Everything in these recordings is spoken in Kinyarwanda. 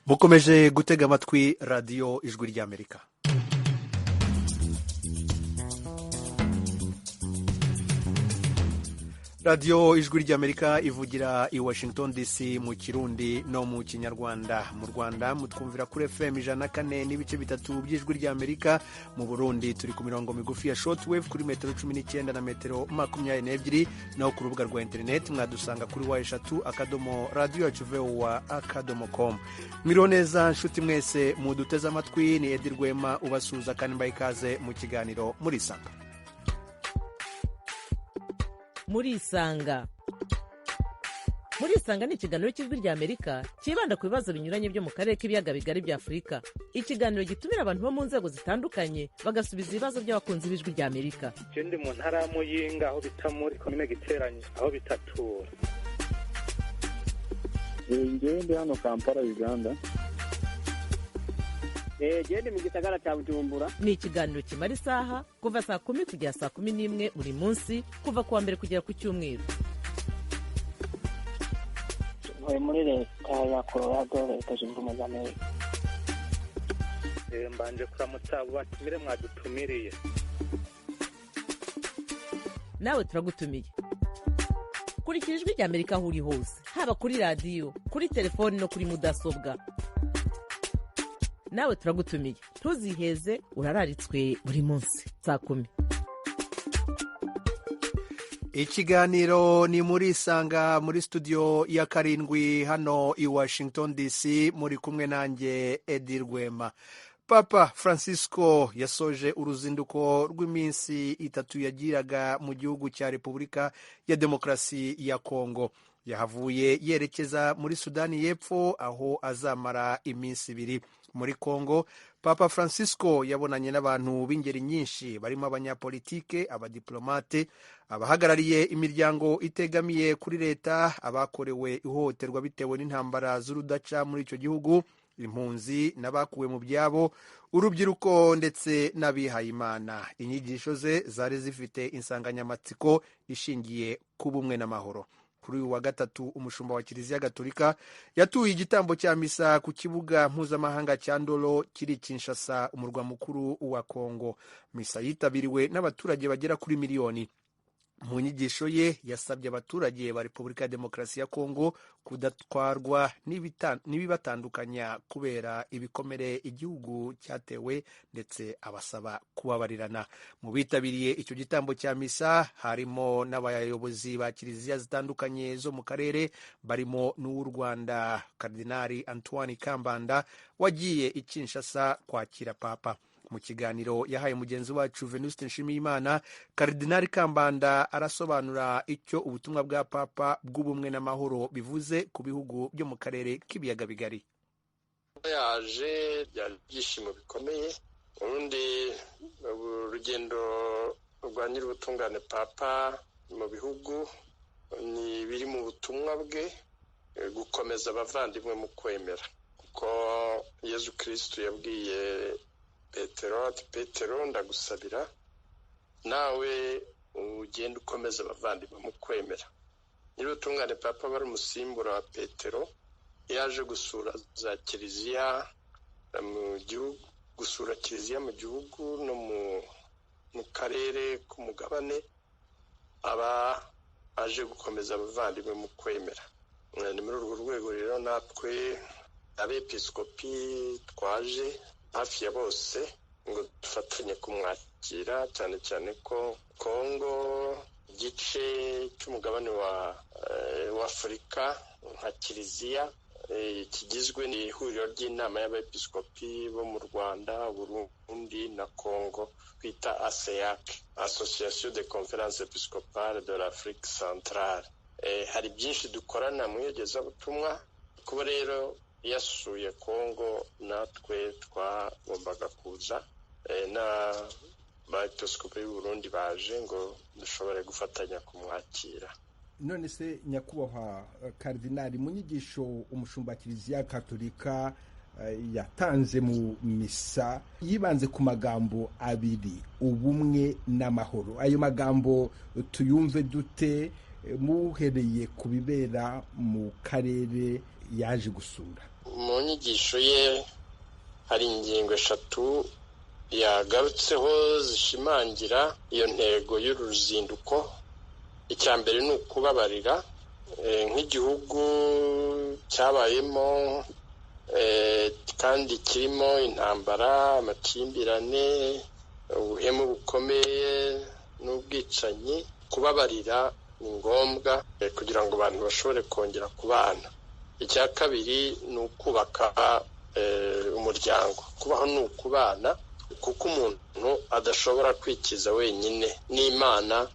mukomeje gutega amatwi radiyo ijwi ry'Amerika. radiyo ijwi ry'Amerika ivugira i Washington DC mu Kirundi no mu Kinyarwanda. Mu Rwanda mutwumvira kuri FM 104.3 by'ijwi ry'Amerika. Mu Burundi turi ku mirongo migufi ya shortwave kuri metero 19 na metero 22, naho ku rubuga rwa internet mwadusanga kuri wa3.radio.voa.com. Mwiriwe neza nshuti mwese muduteze amatwi, ni Edi Rwema ubasuhuza kandi mbaye ikaze mu kiganiro Murisanga. Murisanga ni ikiganiro cy'ijwi ry'Amerika kibanda ku bibazo binyuranye byo mu karere k'ibiyaga bigari bya Afurika. Ikiganiro gitumira abantu bo mu nzego zitandukanye bagasubiza ibibazo by'abakunzi b'ijwi ry'Amerika. Ndi mu ntara ya Muyinga aho bita muri komine Giteranyi aho bitatura. Ndi hano Kampala Uganda. Gende mu gisagara cya Bujumbura. Ni ikiganiro kimara isaha kuva saa 10 kugera saa 11 buri munsi kuva kuwa mbere kugera ku cyumweru. Muri leta ya Colorado, leta zunze ubumwe za Amerika. Mbanje kuramutsa batumire mwadutumiriye. Nawe turagutumiye. Kurikira ijwi ry'Amerika aho uri hose, haba kuri radiyo, kuri telefoni no kuri mudasobwa. Nawe turagutumiye, ntuziheze, urararitswe buri munsi saa 10. Ikiganiro ni Murisanga muri studio ya 7 hano i Washington DC, muri kumwe nanjye Edi Rwema. Papa Francisco yasoje uruzinduko rw'iminsi 3 yagiraga mu gihugu cya Repubulika ya Demokarasi ya Kongo. Yahavuye yerekeza muri Sudani y'Epfo aho azamara iminsi 2. Muri Kongo, Papa Francisco yabonanye n'abantu b'ingeri nyinshi barimo abanyapolitike, abadiplomate, abahagarariye imiryango itegamiye kuri leta, abakorewe ihohoterwa bitewe n'intambara z'urudaca muri icyo gihugu, impunzi n'abakuwe mu byabo, urubyiruko ndetse n'abihayimana. Inyigisho ze zari zifite insanganyamatsiko ishingiye ku bumwe n'amahoro. Kuri uyu wa gatatu, umushumba wa Kiliziya Gatolika yatuye igitambo cya misa ku kibuga mpuzamahanga cya Ndolo kiri Kinshasa, umurwa mukuru wa Kongo. Misa yitabiriwe n'abaturage bagera kuri miliyoni. Mu nyigisho ye yasabye abaturage ba Repubulika ya Demokarasi ya Kongo kudatwarwa n'ibibatandukanya kubera ibikomere igihugu cyatewe, ndetse abasaba kubabarirana. Mu bitabiriye icyo gitambo cya misa harimo n'abayobozi ba kiliziya zitandukanye zo mu karere, barimo n'uw'u Rwanda Kardinali Antoine Kambanda wagiye i Kinshasa kwakira Papa. Mu kiganiro yahaye mugenzi wacu Venuste Nshimiyimana, Kardinali Kambanda arasobanura icyo ubutumwa bwa Papa bw'ubumwe n'amahoro bivuze ku bihugu byo mu karere k'ibiyaga bigari. Yaje byari ibyishimo bikomeye. Urundi urugendo rwa nyir'ubutungane Papa mu bihugu ni biri mu butumwa bwe gukomeza abavandimwe mu kwemera, kuko Yezu Kristo yabwiye Petero ndagusabira nawe ugenda ukomeza abavandimwe mu kwemera. Nyir'ubutungane Papa bari umusimbura wa Petero, yaje gusura za kiliziya mu gihugu, gusura kiliziya mu gihugu no mu karere k'umugabane, aba aje gukomeza abavandimwe mu kwemera. Ni muri urwo rwego rero natwe abepiskopi twaje hafi ya bose ngo dufatanye kumwakira, cyane cyane ko Kongo igice cy'umugabane wa Afurika nka kiliziya kigizwe n'ihuriro ry'inama y'abepiskopi bo mu Rwanda, Burundi na Kongo, twita ASEAC, Association de Conference Episcopale de l'Afrique Centrale. Hari byinshi dukorana mu iyogezabutumwa, kuba rero yasuye Kongo natwe twagombaga kuza, na abepiskopi b'u Burundi baje ngo dushobore gufatanya kumwakira. None se nyakubahwa Kardinali, mu nyigisho umushumba wa Kiliziya Gatolika yatanze mu misa yibanze ku magambo 2, ubumwe n'amahoro. Ayo magambo tuyumve dute muhereye ku bibera mu karere yaje gusura? mu nyigisho ye hari ingingo 3 yagarutseho zishimangira iyo ntego y'uru ruzinduko. Icya mbere ni ukubabarira, nk'igihugu cyabayemo kandi kirimo intambara, amakimbirane, ubuhemu bukomeye n'ubwicanyi. Kubabarira ni ngombwa kugira ngo abantu bashobore kongera kubana. Icya kabiri ni ukubaka umuryango. Kubaho ni ukubana, kuko umuntu adashobora kwikiza wenyine. N'Imana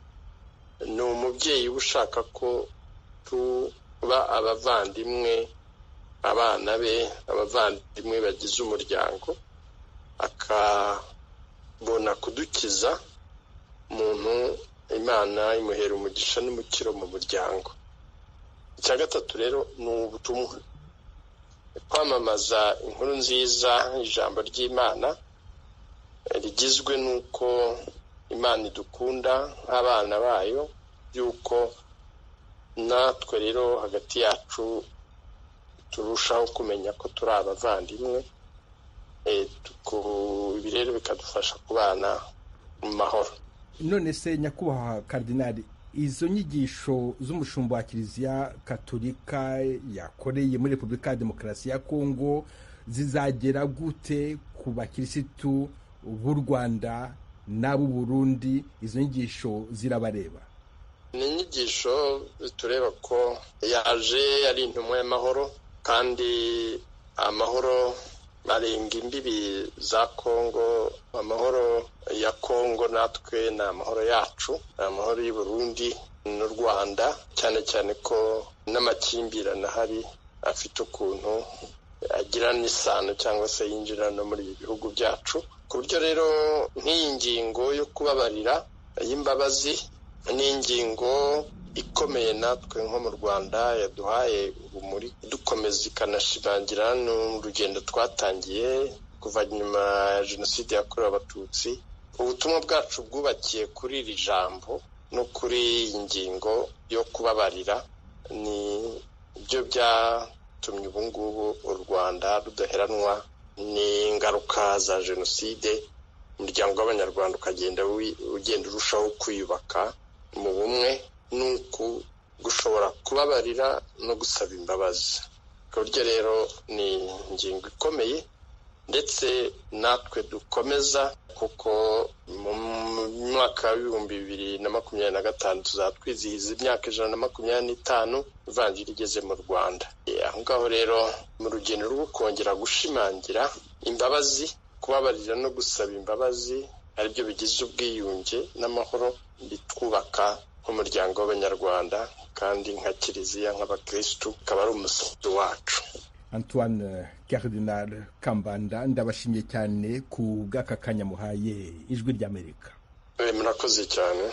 ni umubyeyi ushaka ko tuba abavandimwe, abana be, abavandimwe bagize umuryango, akabona kudukiza umuntu. Imana imuhera umugisha n'umukiro mu muryango. Icya gatatu rero ni ubutumwa, kwamamaza inkuru nziza, ijambo ry'Imana rigizwe n'uko Imana idukunda nk'abana bayo, y'uko natwe rero hagati yacu turushaho kumenya ko turi abavandimwe. Ibi rero bikadufasha kubana mu mahoro. None se nyakubahwa Karidinali, izo nyigisho z'umushumba wa Kiliziya Katolika yakoreye muri Repubulika ya Demokarasi ya Kongo zizagera gute ku bakirisitu b'u Rwanda n'ab'u Burundi? Izo nyigisho zirabareba? Ni inyigisho tureba ko yaje ari intumwa y'amahoro, kandi amahoro arenga imbibi za Kongo. Amahoro ya Kongo natwe ni amahoro yacu, amahoro y'u Burundi n'u Rwanda, cyane cyane ko n'amakimbirane ahari afite ukuntu agira n'isano cyangwa se yinjira no muri ibi bihugu byacu. Ku buryo rero nk'iyi ngingo yo kubabarira y'imbabazi ni ingingo ikomeye natwe nko mu Rwanda yaduhaye urumuri, dukomeza ikanashimangira n'urugendo twatangiye kuva nyuma ya Jenoside yakorewe Abatutsi. Ubutumwa bwacu bwubakiye kuri iri jambo no kuri iyi ngingo yo kubabarira, ni byo byatumye ubu ngubu u Rwanda rudaheranwa n'ingaruka za Jenoside. Umuryango w'Abanyarwanda ukagenda ugenda urushaho kwiyubaka mu bumwe, nuko gushobora kubabarira no gusaba imbabazi. Ku buryo rero ni ingingo ikomeye, ndetse natwe dukomeza, kuko mu mwaka w'2025 tuzatwizihiza imyaka 125 ivanjiri igeze mu Rwanda. Aho ngaho rero mu rugendo rwo kongera gushimangira imbabazi, kubabarira no gusaba imbabazi aribyo bigize ubwiyunge n'amahoro, bitwubaka nk'umuryango w'Abanyarwanda, kandi nka Kiliziya nk'abakristu akaba ari umusingi wacu. Antoine Cardinal Kambanda, ndabashimiye cyane ku bw'aka kanya muhaye Ijwi ry'Amerika. Murakoze cyane.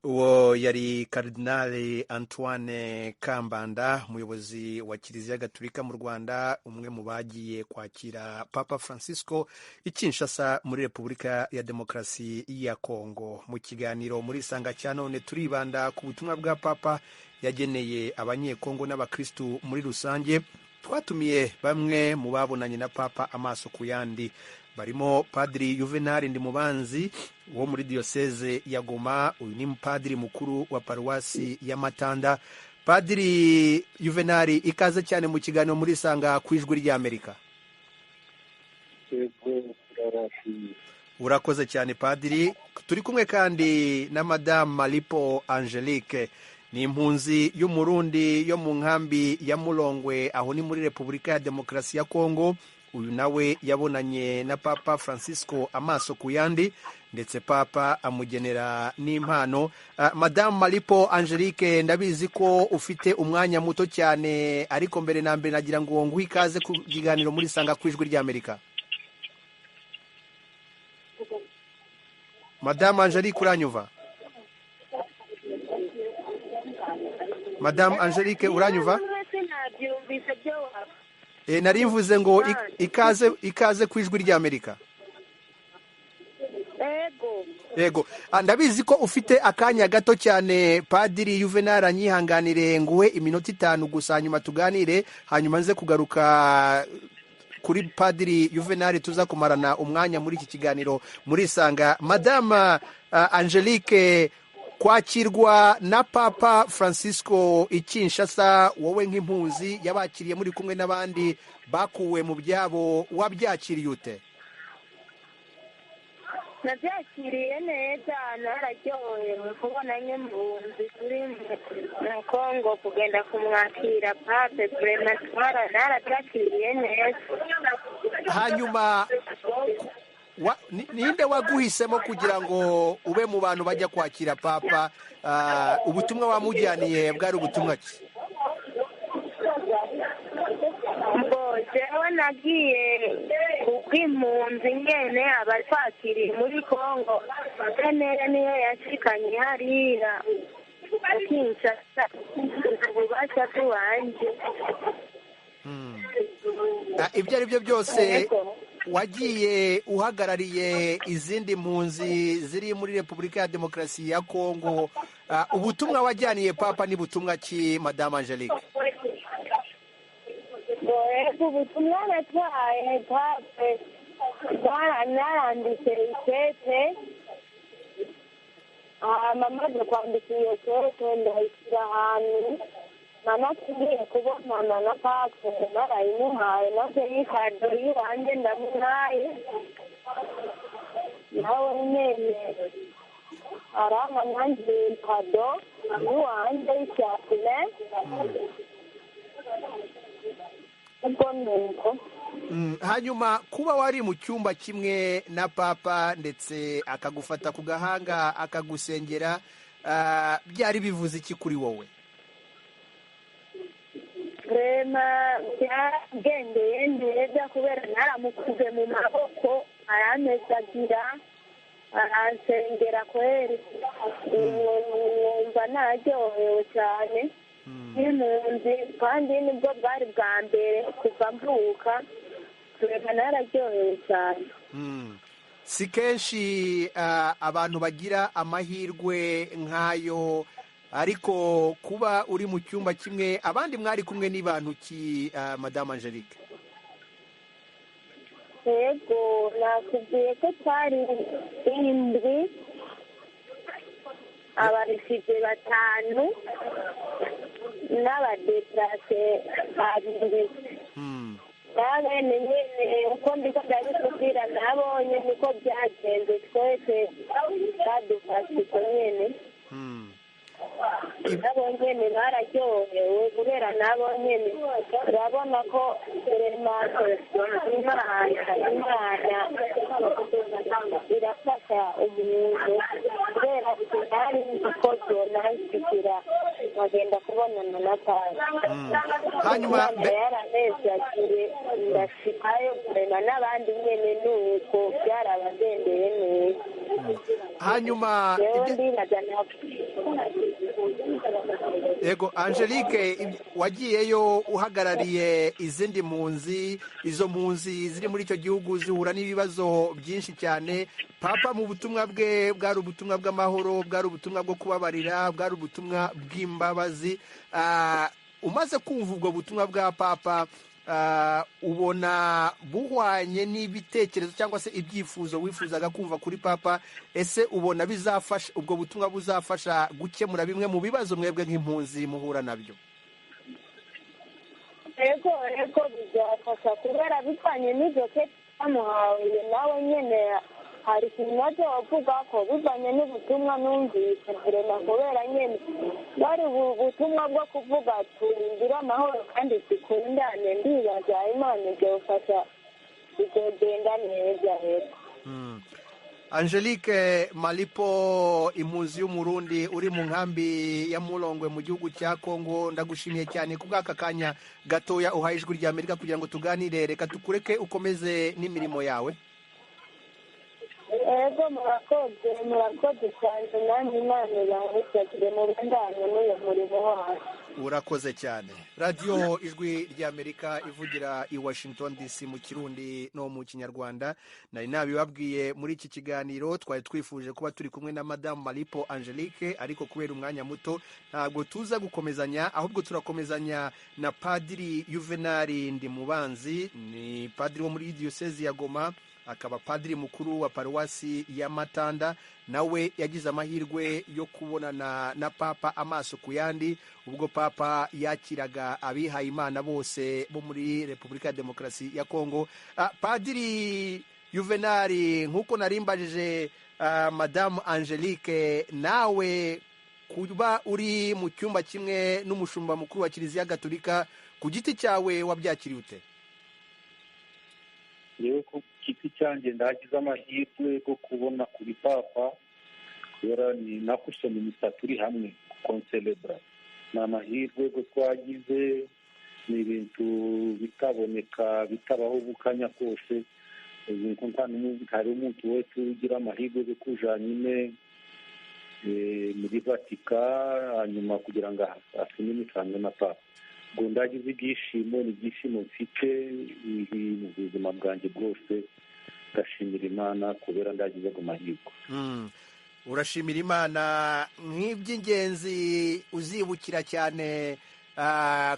Uwo yari Karidinali Antoine Kambanda, umuyobozi wa Kiliziya Gatolika mu Rwanda, umwe mu bagiye kwakira Papa Francisco i Kinshasa muri Repubulika ya Demokarasi ya Kongo. Mu kiganiro muri Sanga cya none turibanda ku butumwa bwa Papa yageneye abanyekongo n'abakristu muri rusange. Twatumiye bamwe mu babonanye na Papa amaso ku yandi, barimo Padiri Juvenal Ndimubanzi wo muri Diocese ya Goma. Uyu ni Padiri mukuru wa Paruwasi ya Matanda. Padiri Juvenal, ikaze cyane mu kiganiro muri Sanga ku Ijwi ry'Amerika. Urakoze cyane Padiri. Turi kumwe kandi na Madame Malipo Angelique, ni impunzi y'Umurundi yo mu nkambi ya Mulongwe, aho ni muri Repubulika ya Demokarasi ya Kongo. Uyu nawe yabonanye na Papa Francisco amaso ku yandi, ndetse Papa amugenera n'impano. Madame Malipo Angelique, ndabizi ko ufite umwanya muto cyane, ariko mbere na mbere nagira ngo nguhe ikaze ku kiganiro muri Sanga ku Ijwi ry'Amerika. Madame Angelique, uranyumva? Madame Angelique, uranyumva? Nari mvuze ngo ikaze ku Ijwi ry'Amerika. Ego. yego ndabizi ko ufite akanya gato cyane Padiri Juvenal anyihanganire nguhe iminota 5 gusa hanyuma tuganire hanyuma nze kugaruka kuri Padiri Juvenal tuza kumarana umwanya muri iki kiganiro muri Sanga. Madame Angelique, kwakirwa na Papa Francisco i Kinshasa, wowe nk'impunzi yabakiriye muri kumwe n'abandi bakuwe mu byabo, wabyakiriye ute? nabyakiriye neza, nararyohewe kubona nk'impunzi turi mu Kongo kugenda kumwakira Pape Vraiment narabyakiriye neza. Hanyuma ninde waguhisemo kugira ngo ube mu bantu bajya kwakira Papa? Ubutumwa wamujyaniye bwari ubutumwa ki? Jewe nagiye kubw'impunzi nyene abatwakiriye muri Kongo, Senere niyo yashikanye hariya Kinshasa ububasha bwanje. Ibyo ari byo byose wagiye uhagarariye izindi mpunzi ziri muri Repubulika ya Demokarasi ya Kongo. Ubutumwa wajyaniye Papa ni butumwa ki, Madame Angelique? Ubutumwa natwaye Pape naranditse ikete, amaze kwandika iyo kete ndayishyira ahantu, nanakigiye kubonana na Pape narayimuhaye, maze n'ikado y'iwanjye ndamuhaye, nawe nyene arama nanjye ikado y'iwanjye y'ishyakule. Hanyuma kuba wari mu cyumba kimwe na Papa ndetse akagufata ku gahanga akagusengera, byari bivuze iki kuri wowe? Vraiment byagendeye neza kubera naramukuze mu maboko, aramezagira, aransengera kweri, numva naryohewe cyane n'impunzi, kandi nibwo bwari bwa mbere kuva mvuka, tureka nararyohewe cyane. Si kenshi abantu bagira amahirwe nk'ayo, ariko kuba uri mu cyumba kimwe, abandi mwari kumwe n'abantu ki, Madame Angelique? Yego nakubwiye ko twari indwi, abarifije 5 n'abadeplase 2. Nabene nyene uko ndiko ndabikubwira nabonye niko byagenze, twese badufashije nyene. Nabo nyene bararyohewe kubera nabo nyene urabona ko Imana irafasha umuntu, kubera ari ko zonashikira bagenda kubonana na Papa. Hanyuma yaranezakire ndashikayo kurema n'abandi nyene nuko byarabagendeye neza. Hanyuma yego Angelique, wagiyeyo uhagarariye izindi mpunzi, izo mpunzi ziri muri icyo gihugu zihura n'ibibazo byinshi cyane. Papa mu butumwa bwe bwari ubutumwa bw'amahoro, bwari ubutumwa bwo kubabarira, bwari ubutumwa bw'imbabazi. Umaze kumva ubwo butumwa bwa Papa, ubona buhwanye n'ibitekerezo cyangwa se ibyifuzo wifuzaga kumva kuri Papa? Ese ubona bizafasha, ubwo butumwa buzafasha gukemura bimwe mu bibazo mwebwe nk'impunzi muhura nabyo? Yego bizafasha kubera bivanye n'ibyo kete bamuhaye, nawe nyene hari ikintu nazo wavuga ko bivanye n'ubutumwa numvise Vraiment kubera nyene bari ubutumwa bwo kuvuga turindire amahoro kandi dukundane, ndibaza Imana izofasha bizogenda neza. Yego Angelique Malipo, impunzi y'Umurundi uri mu nkambi ya Mulongwe mu gihugu cya Kongo, ndagushimiye cyane ku bw'aka kanya gatoya uhaye ijwi rya Amerika kugira ngo tuganire. Reka tukureke ukomeze n'imirimo yawe. ego murakoze cyane namwe Imana ibahesagire mu bandanye n'uyu murimo wacu. urakoze cyane. radiyo ijwi ry'Amerika ivugira i Washington DC mu Kirundi no mu Kinyarwanda. nari nabibabwiye muri iki kiganiro twari twifuje kuba turi kumwe na Madamu Maripo Angelique, ariko kubera umwanya muto ntabwo tuza gukomezanya, ahubwo turakomezanya na Padiri Juvenali Ndimubanzi. ni padiri wo muri Diyosezi ya Goma, akaba padiri mukuru wa paruwasi ya Matanda. nawe yagize amahirwe yo kubonana na Papa amaso ku yandi ubwo Papa yakiraga abihaye Imana bose bo muri Repubulika ya Demokarasi ya Kongo. Padiri Juvenali, nk'uko narimbajije Madamu Angelique, nawe kuba uri mu cyumba kimwe n'umushumba mukuru wa Kiliziya Gatolika, ku giti cyawe wabyakiriye ute? yewe ku giti cyanjye ndagize amahirwe yo kubona kuri Papa, kubera ni nakusoma imisa turi hamwe konselebra. ni amahirwe yo twagize, ni ibintu bitaboneka bitabaho bukanya kose. hari umuntu wese ugira amahirwe yo kuja nyine muri Vatika hanyuma kugira ngo asome imisango na Papa. ngo ndagize ibyishimo, ni ibyishimo mfite mu buzima bwanjye bwose. ndashimira Imana kubera ndagize ago mahirwe. urashimira Imana. nk'iby'ingenzi uzibukira cyane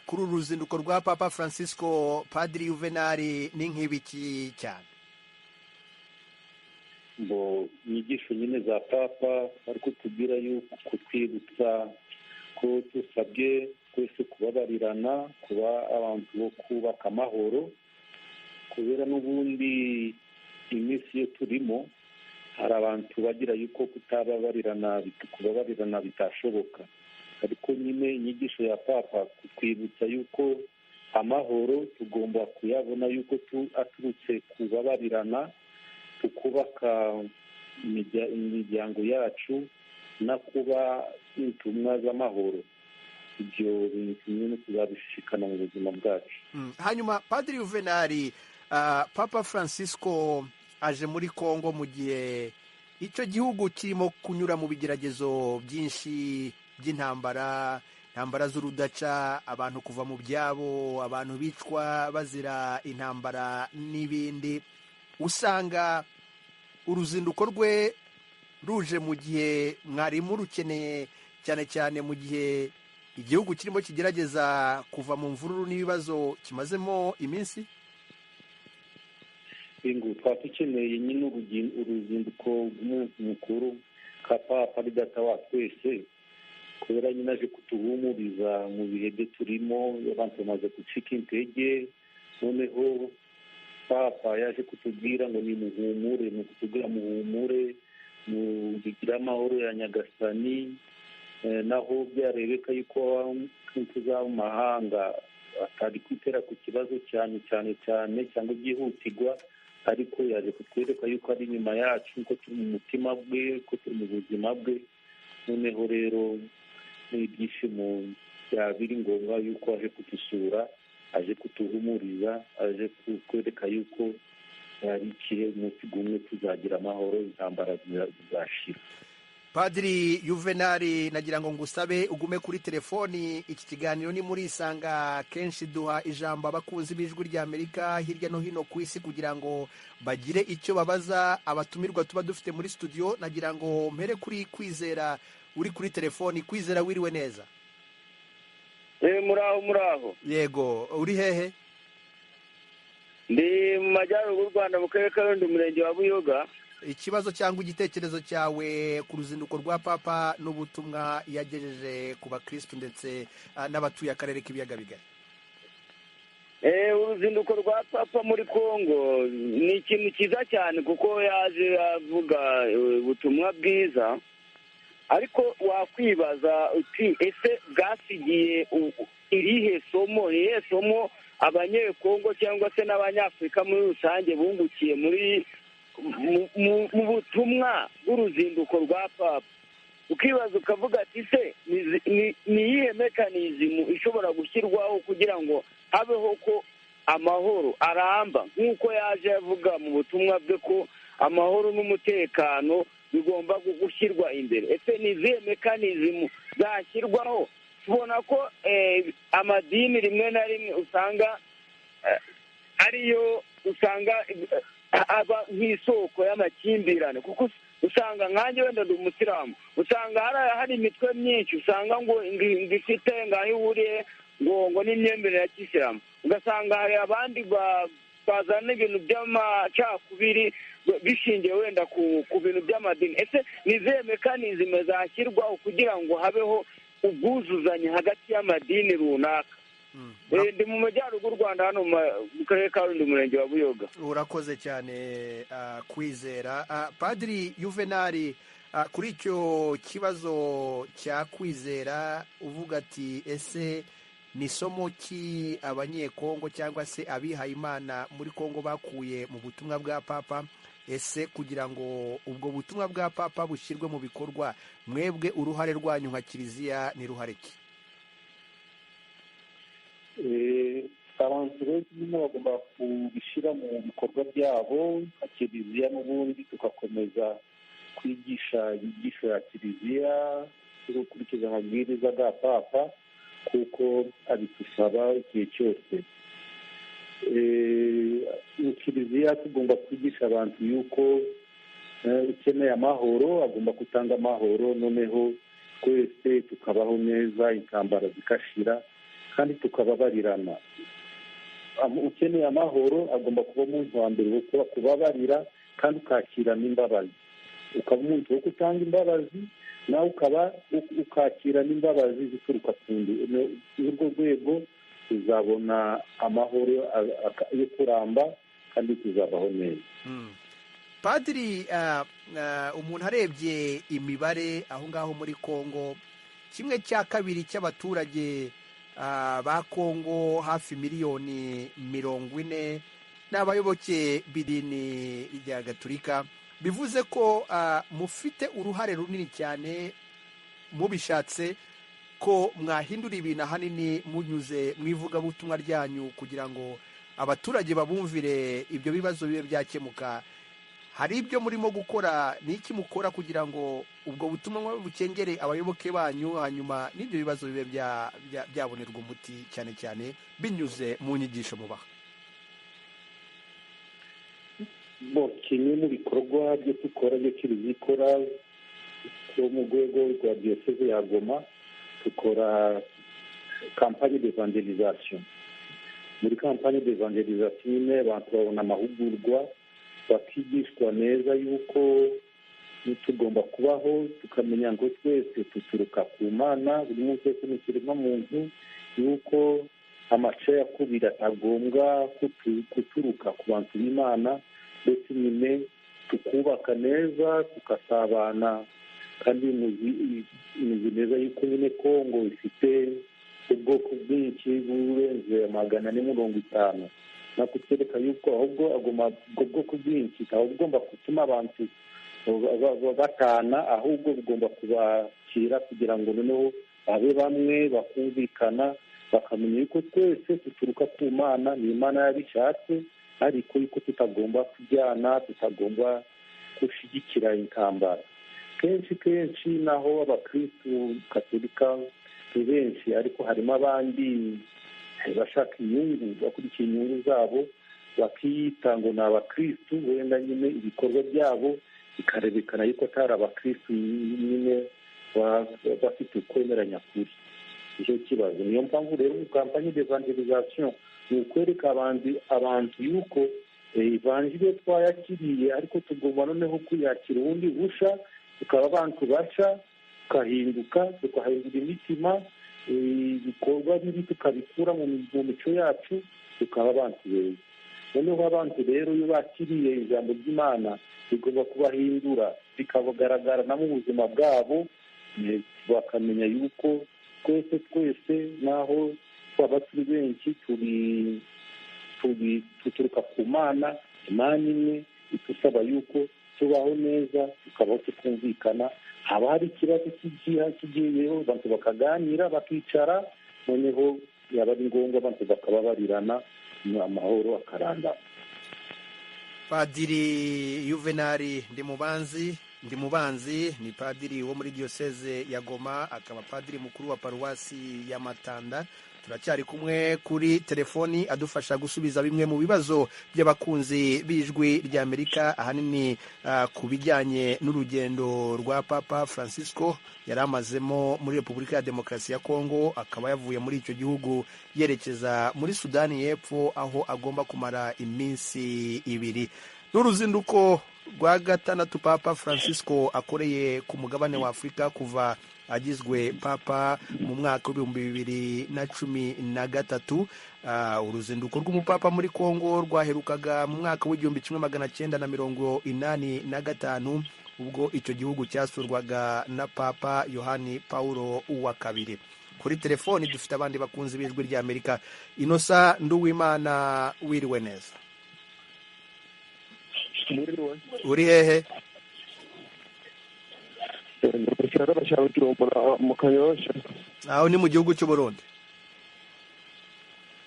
kuri uru ruzinduko rwa Papa Francisco, Padiri Juvenali, ni nk'ibiki cyane? ngo inyigisho nyine za Papa ariko tubwira yuko kutwibutsa ko dusabye twese kubabarirana, kuba abantu bo kubaka amahoro, kubera n'ubundi iminsi yo turimo hari abantu bagira yuko kubabarirana bitashoboka. ariko nyine inyigisho ya Papa kutwibutsa yuko amahoro tugomba kuyabona yuko aturutse kubabarirana, tukubaka imiryango yacu no kuba intumwa z'amahoro. ibyo bintu nyine tuzabishishikana mu buzima bwacu. hanyuma Padiri Juvenali, Papa Francisco aje muri Kongo mu gihe icyo gihugu kirimo kunyura mu bigeragezo byinshi by'intambara, intambara z'urudaca, abantu kuva mu byabo, abantu bicwa bazira intambara n'ibindi. usanga uruzinduko rwe ruje mu gihe mwarimu rukeneye, cyane cyane mu gihe igihugu kirimo kigerageza kuva mu mvururu n'ibibazo kimazemo iminsi. twaba dukeneye nyine uruzinduko rw'umunsi mukuru ka Papa ari data wa twese, kubera nyine aje kutuhumuriza mu bihe byo turimo. abantu bamaze gucika intege, noneho Papa yaje kutubwira ngo nimuhumure, ni ukutubwira muhumure, mugire amahoro ya Nyagasani. naho byarebeka yuko tuza mu mahanga atari kwitera ku kibazo cyane cyangwa byihutirwa, ariko yaje kutwereka yuko ari inyuma yacu, ko turi mu mutima bwe, ko turi mu buzima bwe. noneho rero n'ibyishimo byaba biri ngombwa yuko aje kudusura, aje kutuhumuriza, aje kutwereka yuko hari igihe umunsi umwe tuzagira amahoro, intambara zizashira. Padiri Juvenali, nagira ngo ngusabe ugume kuri telefoni. iki kiganiro ni muri Isanga, kenshi duha ijambo abakunzi b'ijwi ry'Amerika hirya no hino ku isi kugira ngo bagire icyo babaza abatumirwa tuba dufite muri studio. nagira ngo mpere kuri Kwizera uri kuri telefoni. Kwizera, wiriwe neza? muraho. yego, uri hehe? ndi mu majyaruguru y'u Rwanda, mu karere ka Rulindo, umurenge wa Buyoga. ikibazo cyangwa igitekerezo cyawe ku ruzinduko rwa Papa n'ubutumwa yagejeje ku bakristu ndetse n'abatuye akarere k'ibiyaga bigari? uruzinduko rwa Papa muri Kongo ni ikintu cyiza cyane, kuko yaje avuga ubutumwa bwiza, ariko wakwibaza uti ese bwasigiye irihe somo abanyekongo cyangwa se n'abanyafurika muri rusange bungukiye mu butumwa bw'uruzinduko rwa Papa? ukibaza ukavuga ati se ni iyihe mekanizimu ishobora gushyirwaho kugira ngo habeho ko amahoro aramba, nk'uko yaje avuga mu butumwa bwe ko amahoro n'umutekano bigomba gushyirwa imbere. Ese ni izihe mekanizimu zashyirwaho? tubona ko amadini rimwe na rimwe usanga ariyo usanga aba nk'isoko y'amakimbirane, kuko usanga nkanjye wenda ndi umusilamu, usanga hari imitwe myinshi usanga ngo ifite ngaho ihuriye ngo n'imyemerere ya kisilamu, ugasanga hari abandi bazana ibintu by'amacakubiri bishingiye wenda ku bintu by'amadini. Ese ni izihe mekanizime zashyirwaho kugira ngo habeho ubwuzuzanye hagati y'amadini runaka? Ndi mu majyaruguru Rwanda, hano mu karere ka Rulindo, umurenge wa Buyoga. Urakoze cyane Kwizera. Padiri Juvenali, kuri icyo kibazo cya Kwizera uvuga ati ese ni isomo ki abanyekongo cyangwa se abihayimana muri Kongo bakuye mu butumwa bwa Papa? Ese kugira ngo ubwo butumwa bwa Papa bushyirwe mu bikorwa, mwebwe uruhare rwanyu nka kiliziya ni ruhare ki? abantu rero nyine bagomba kubishyira mu bikorwa byabo nka kiliziya, n'ubundi tugakomeza kwigisha inyigisho ya kiliziya no gukurikiza amabwiriza ya Papa kuko abidusaba igihe cyose. Mu kiliziya tugomba kwigisha abantu yuko ukeneye amahoro agomba gutanga amahoro, noneho twese tukabaho neza, intambara zigashira kandi tukababarirana. Ukeneye amahoro agomba kuba umuntu wa mbere wo kubabarira kandi ukakira n'imbabazi, ukaba umuntu wo gutanga imbabazi, nawe ukaba ukakira n'imbabazi zituruka ku ndi. Urwo rwego tuzabona amahoro yo kuramba kandi tuzabaho neza. Padiri, umuntu arebye imibare aho ngaho muri Kongo, 1/2 cy'abaturage ba Kongo hafi miliyoni 40 n'abayoboke b'idini rya Gatolika, bivuze ko mufite uruhare runini cyane mubishatse ko mwahindura ibintu ahanini munyuze mu ivugabutumwa ryanyu kugira ngo abaturage babumvire ibyo bibazo bibe byakemuka. Hari ibyo murimo gukora, ni iki mukora kugira ngo ubwo butumwa bukengere abayoboke banyu, hanyuma n'ibyo bibazo bibe byabonerwa umuti, cyane cyane binyuze mu nyigisho mubaha? Kimwe mu bikorwa byo dukora, byo kiliziya ikora mu rwego rwa diyoseze ya Goma, dukora kampanye d'evangelisation. Muri kampanye d'evangelisation nyine abantu babona amahugurwa, bakigishwa neza yuko tugomba kubaho, tukamenya ngo twese duturuka ku Mana, buri muntu wese ni ikiremwamuntu, yuko amacakubiri atagombwa guturuka ku bantu b'Imana, ndetse nyine tukubaka neza, tugasabana. Kandi muzi neza yuko nyine Kongo ifite ubwoko bwinshi burenze 450, nakutwereka yuko ahubwo ubwo bwoko bwinshi aho bugomba gutuma abantu batana, ahubwo bugomba kubakira kugira ngo noneho babe bamwe, bakumvikana, bakamenya yuko twese duturuka ku Mana, ni Imana yabishatse, ariko yuko tutagomba kujyana, tutagomba gushyigikira intambara. Kenshi naho abakristu Gatolika ni benshi, ariko harimo abandi bashaka inyungu, bakurikiye inyungu zabo, bakiyita ngo ni abakristu, wenda nyine ibikorwa byabo bikarebekana yuko atari abakristu nyine bafite ukwemera nyakuri. Icyo kibazo niyo mpamvu rero mu kampanye d'evangelisation ni ukwereka abantu yuko evangelio twayakiriye, ariko tugomba noneho kuyakira ubundi busha, tukaba abantu basha, tukahinduka, tukahindura imitima, ibikorwa bibi tukabikura mu mico yacu, tukaba abantu beza. Noneho abantu rero iyo bakiriye ijambo ry'Imana bigomba kubahindura, bikabagaragara no mu buzima bwabo, bakamenya yuko twese naho twaba turi benshi tuturuka ku Mana, Imana imwe itusaba yuko tubaho neza, tukabaho tukumvikana. Haba hari ikibazo kigiyeho, abantu bakaganira, bakicara, noneho yaba ari ngombwa abantu bakababarirana, amahoro akaranda. Padiri Juvenali Ndimubanzi ni padiri wo muri diyoseze ya Goma, akaba padiri mukuru wa paruwasi ya Matanda. Turacyari kumwe kuri telefoni adufasha gusubiza bimwe mu bibazo by'abakunzi b'ijwi ry'Amerika, ahanini ku bijyanye n'urugendo rwa Papa Francisco yari amazemo muri Repubulika ya Demokarasi ya Kongo, akaba yavuye muri icyo gihugu yerekeza muri Sudani y'Epfo, aho agomba kumara iminsi 2. N'uruzinduko rwa gatandatu Papa Francisco akoreye ku mugabane wa Afurika kuva agizwe papa mu mwaka w'2013. Uruzinduko rw'umupapa muri Kongo rwaherukaga mu mwaka w'1985 ubwo icyo gihugu cyasurwaga na Papa Yohani Paulo wa kabiri. Kuri telefoni dufite abandi bakunzi b'ijwi ry'Amerika. Innocent Nduwimana, wiriwe neza? Uri hehe? mu Kanyosha. Aho ni mu gihugu cy'u Burundi?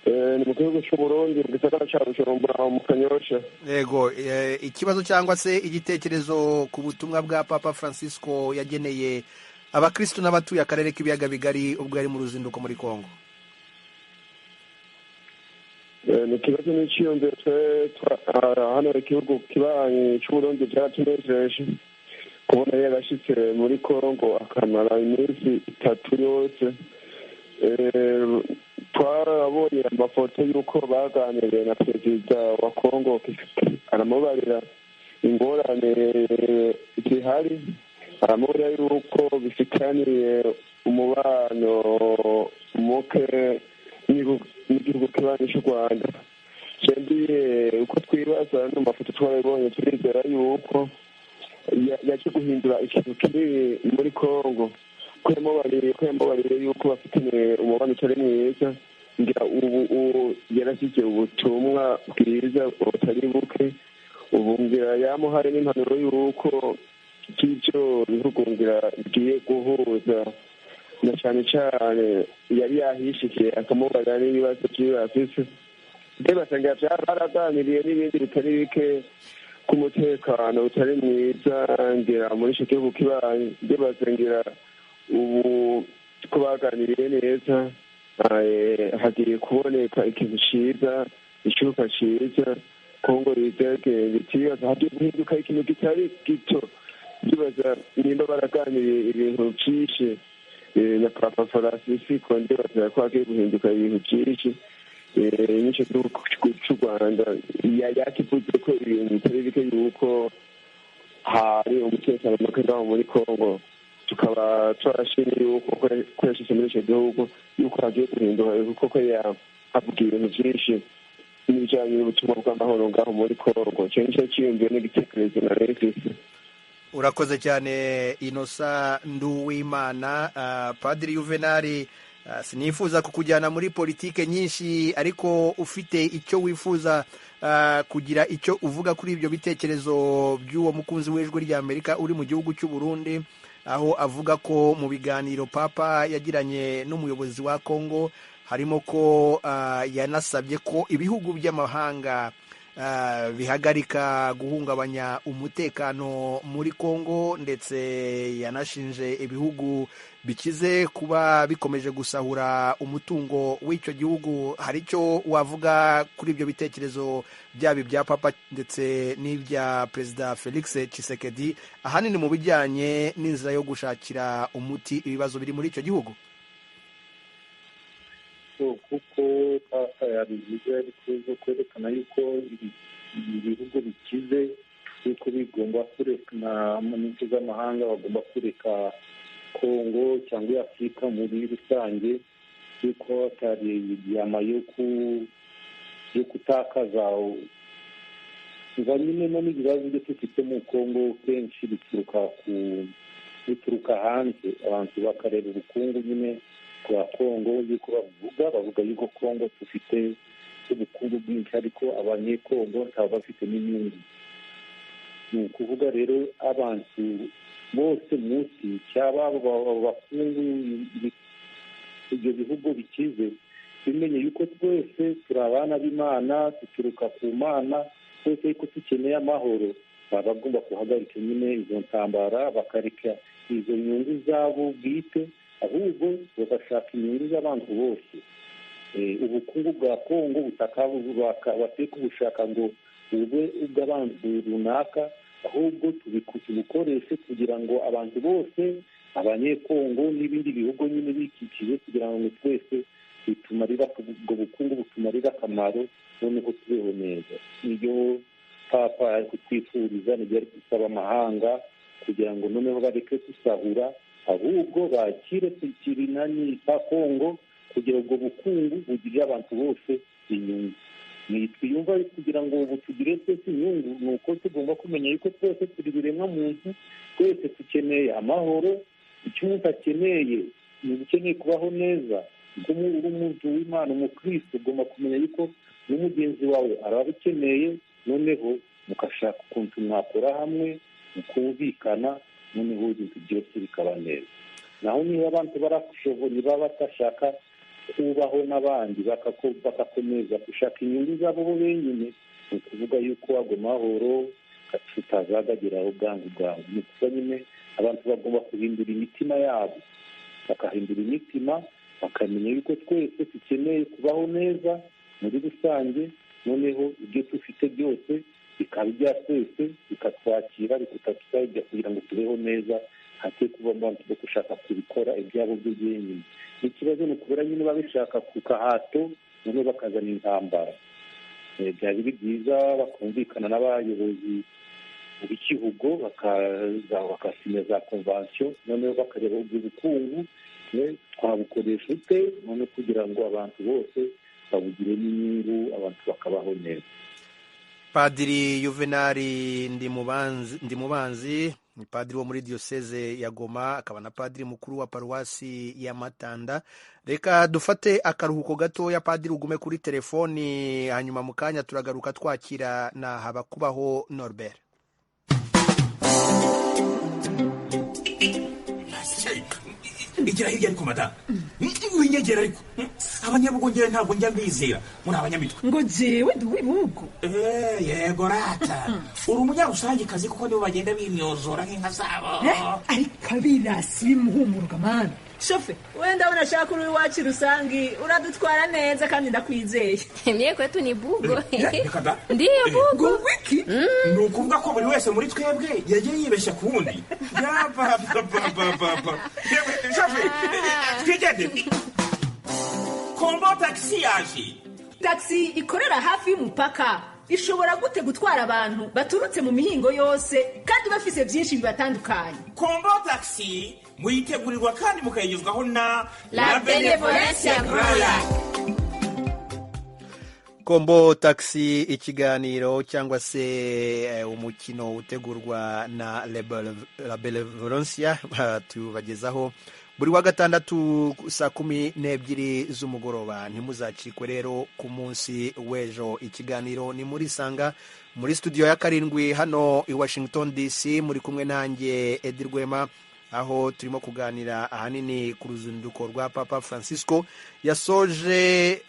Ni mu gihugu cy'u Burundi, mu gisagara cya Bujumbura mu Kanyosha. Yego, ikibazo cyangwa se igitekerezo ku butumwa bwa Papa Francisco yageneye abakristo n'abatuye akarere k'ibiyaga bigari ubwo yari mu ruzinduko muri Kongo? Ni ikibazo n'iciyumviro hano igihugu kibanyi cy'u Burundi byaratunejeje kubona yarashitse muri Kongo akamara iminsi 3 yose. Twarabonye amafoto y'uko baganiriye na perezida wa Kongo, aramubarira ingorane zihari, aramubarira yuko bifitaniye umubano muke n'igihugu kibanyi cy'u Rwanda. Kendiye uko twibaza no mafoto twarabonye, turizera yuko yaje guhindura ikintu kiri muri Kongo, kwemubariye yuko bafitanye umubano utari mwiza. Ngira ubu yarashyize ubutumwa bwiza butari buke, ubu ngira yamuhaye n'impanuro y'uko by'ibyo bihugu ngira bigiye guhuza, na cyane cyane yari yahishikiye akamubarira n'ibibazo by'ibafise. Basanga baraganiriye n'ibindi bitari bike ku mutekano utari mwiza ngira muri icyo gihugu kibanyi. Basanga ubu ko baganiriye neza, hagiye kuboneka ikintu cyiza, icyuka cyiza. Kongo bitibaza hagiye guhinduka ikintu kitari gito. Ndibaza nimba baraganiriye ibintu byinshi na Papa Francisco, ndibaza ko hagiye guhinduka ibintu byinshi. N'icyo gihugu cy'u Rwanda yakivuze ko ibintu bitari bike yuko hari umutekano muke ngaho muri Kongo. Tukaba twarashimye yuko ko yashyize muri icyo gihugu yuko hagiye guhinduka, kuko yavuga ibintu byinshi n'ibijyanye n'ubutumwa bw'amahoro ngaho muri Kongo. Icyo nicyo cyiyumviye n'igitekerezo na Refisi. Urakoze cyane Innocent Nduwimana. Padiri Juvenali, sinifuza kukujyana muri politike nyinshi, ariko ufite icyo wifuza kugira icyo uvuga kuri ibyo bitekerezo by'uwo mukunzi w'ijwi ry'Amerika uri mu gihugu cy'u Burundi, aho avuga ko mu biganiro Papa yagiranye n'umuyobozi wa Kongo harimo ko yanasabye ko ibihugu by'amahanga bihagarika guhungabanya umutekano muri Kongo, ndetse yanashinje ibihugu bikize kuba bikomeje gusahura umutungo w'icyo gihugu. Hari icyo wavuga kuri ibyo bitekerezo byaba ibya Papa ndetse n'ibya Perezida Felix Tshisekedi, ahanini mu bijyanye n'inzira yo gushakira umuti ibibazo biri muri icyo gihugu? Kuko Papa yabivuze ariko kwerekana yuko ibihugu bikize yuko bigomba kureka mu nce z'amahanga, bagomba kureka Kongo cyangwa Afurika muri rusange, yuko atari ibyama yo kutakaza nyine n'ibibazo byo dufite mu Kongo kenshi bituruka hanze. Abantu bakareba ubukungu nyine bwa Kongo, yuko bavuga yuko Kongo dufite ubukungu bwinshi, ariko abanyekongo ntaba bafite n'inyungu. Ni ukuvuga rero abantu bose munsi cyaba abakungu ibyo bihugu bikize bimenye yuko twese turi abana b'Imana, duturuka ku Mana, twese ko dukeneye amahoro baba bagomba guhagarika nyine izo ntambara bakareka izo nyungu zabo bwite ahubwo bagashaka inyungu z'abantu bose. Ubukungu bwa kongo bakwiye kubushaka ngo bube ubw'abantu runaka, ahubwo tubukoreshe kugira ngo abantu bose abanyekongo n'ibindi bihugu nyine bikikije kugira ngo twese bitumarira ubwo bukungu butumarira akamaro noneho tubeho neza. Iyo papa ari kutwifuriza nibyo ari gusaba amahanga kugira ngo noneho bareke gusahura, ahubwo bakire tukirinani pa kongo kugira ngo bukungu bugirire abantu bose inyungu. Twiyumva kugira ngo ubu tugire twese inyungu ni uko tugomba kumenya yuko twese turi biremwa muntu, twese dukeneye amahoro. Icyo umuntu akeneye ni ukeneye kubaho neza. Uri umuntu w'Imana, umukristo, ugomba kumenya yuko n'umugenzi wawe araba abikeneye, noneho mugashaka ukuntu mwakora hamwe mukumvikana, noneho ibintu byose bikaba neza. Naho niba abantu niba batashaka kubaho n'abandi bagakomeza gushaka inyungu zabo bo benyine, ni ukuvuga yuko ago mahoro tutazagageraho bwangu. Ni ukuvuga nyine abantu bagomba guhindura imitima yabo, bakahindura imitima, bakamenya yuko twese dukeneye kubaho neza muri rusange, noneho ibyo dufite byose bikaba ibya twese, bikatwakira, bikatwakira kugira ngo tubeho neza, hate kuba abantu bo gushaka kubikora ibyabo byo byenyine. Ikibazo ni ukubera nyine babishaka ku kahato, noneho bakazana intambara. Byaba biri byiza bakumvikana n'abayobozi b'igihugu, bakasinya za konvansiyo, noneho bakareba ubwo bukungu twabukoresha ute, noneho kugira ngo abantu bose babugire n'inyungu, abantu bakabaho neza. Padiri Juvenali Ndimubanzi ni padiri wo muri diyoseze ya Goma, akaba na padiri mukuru wa paruwasi ya Matanda. Reka dufate akaruhuko gatoya, padiri ugume kuri telefoni, hanyuma mu kanya turagaruka twakira na Habakubaho Norbert. Igira hirya ariko madamu, winyegera ariko abanyabugongera ntabwo njya mbizera, muri abanyamitwe ngo jewe ndi uw'ibihugu. Yego rata, uri umunyarusangikazi kuko nibo bagenda bimyozora nk'inka zabo. Ariko abirasi bimuhumuruka mani. Shofe, wenda ndabona ashaka uri iwacu rusangi, uradutwara neza kandi ndakwizeye. Mie kwetu ni bugo. Ndiyo bugo. Wiki? Ni ukuvuga ko buri wese muri twebwe yagiye yibeshya ku wundi. Yapapapapapa. Shofe, twigende. Kombo taxi yaje. Taxi ikorera hafi y'umupaka. Ishobora gute gutwara abantu baturutse mu mihingo yose kandi bafise byinshi bibatandukanye. Kombo taxi muyitegurirwa kandi mukayigezwaho na La Benevolencia Royal. Kombo taxi, ikiganiro cyangwa se umukino utegurwa na La Benevolencia, tubagezaho buri wa gatandatu saa 12 z'umugoroba. Ntimuzacikwe rero ku munsi w'ejo. Ikiganiro ni muri Sanga, muri studio ya karindwi hano i Washington DC, muri kumwe nanjye Edi Rwema, aho turimo kuganira ahanini ku ruzinduko rwa Papa Francisco yasoje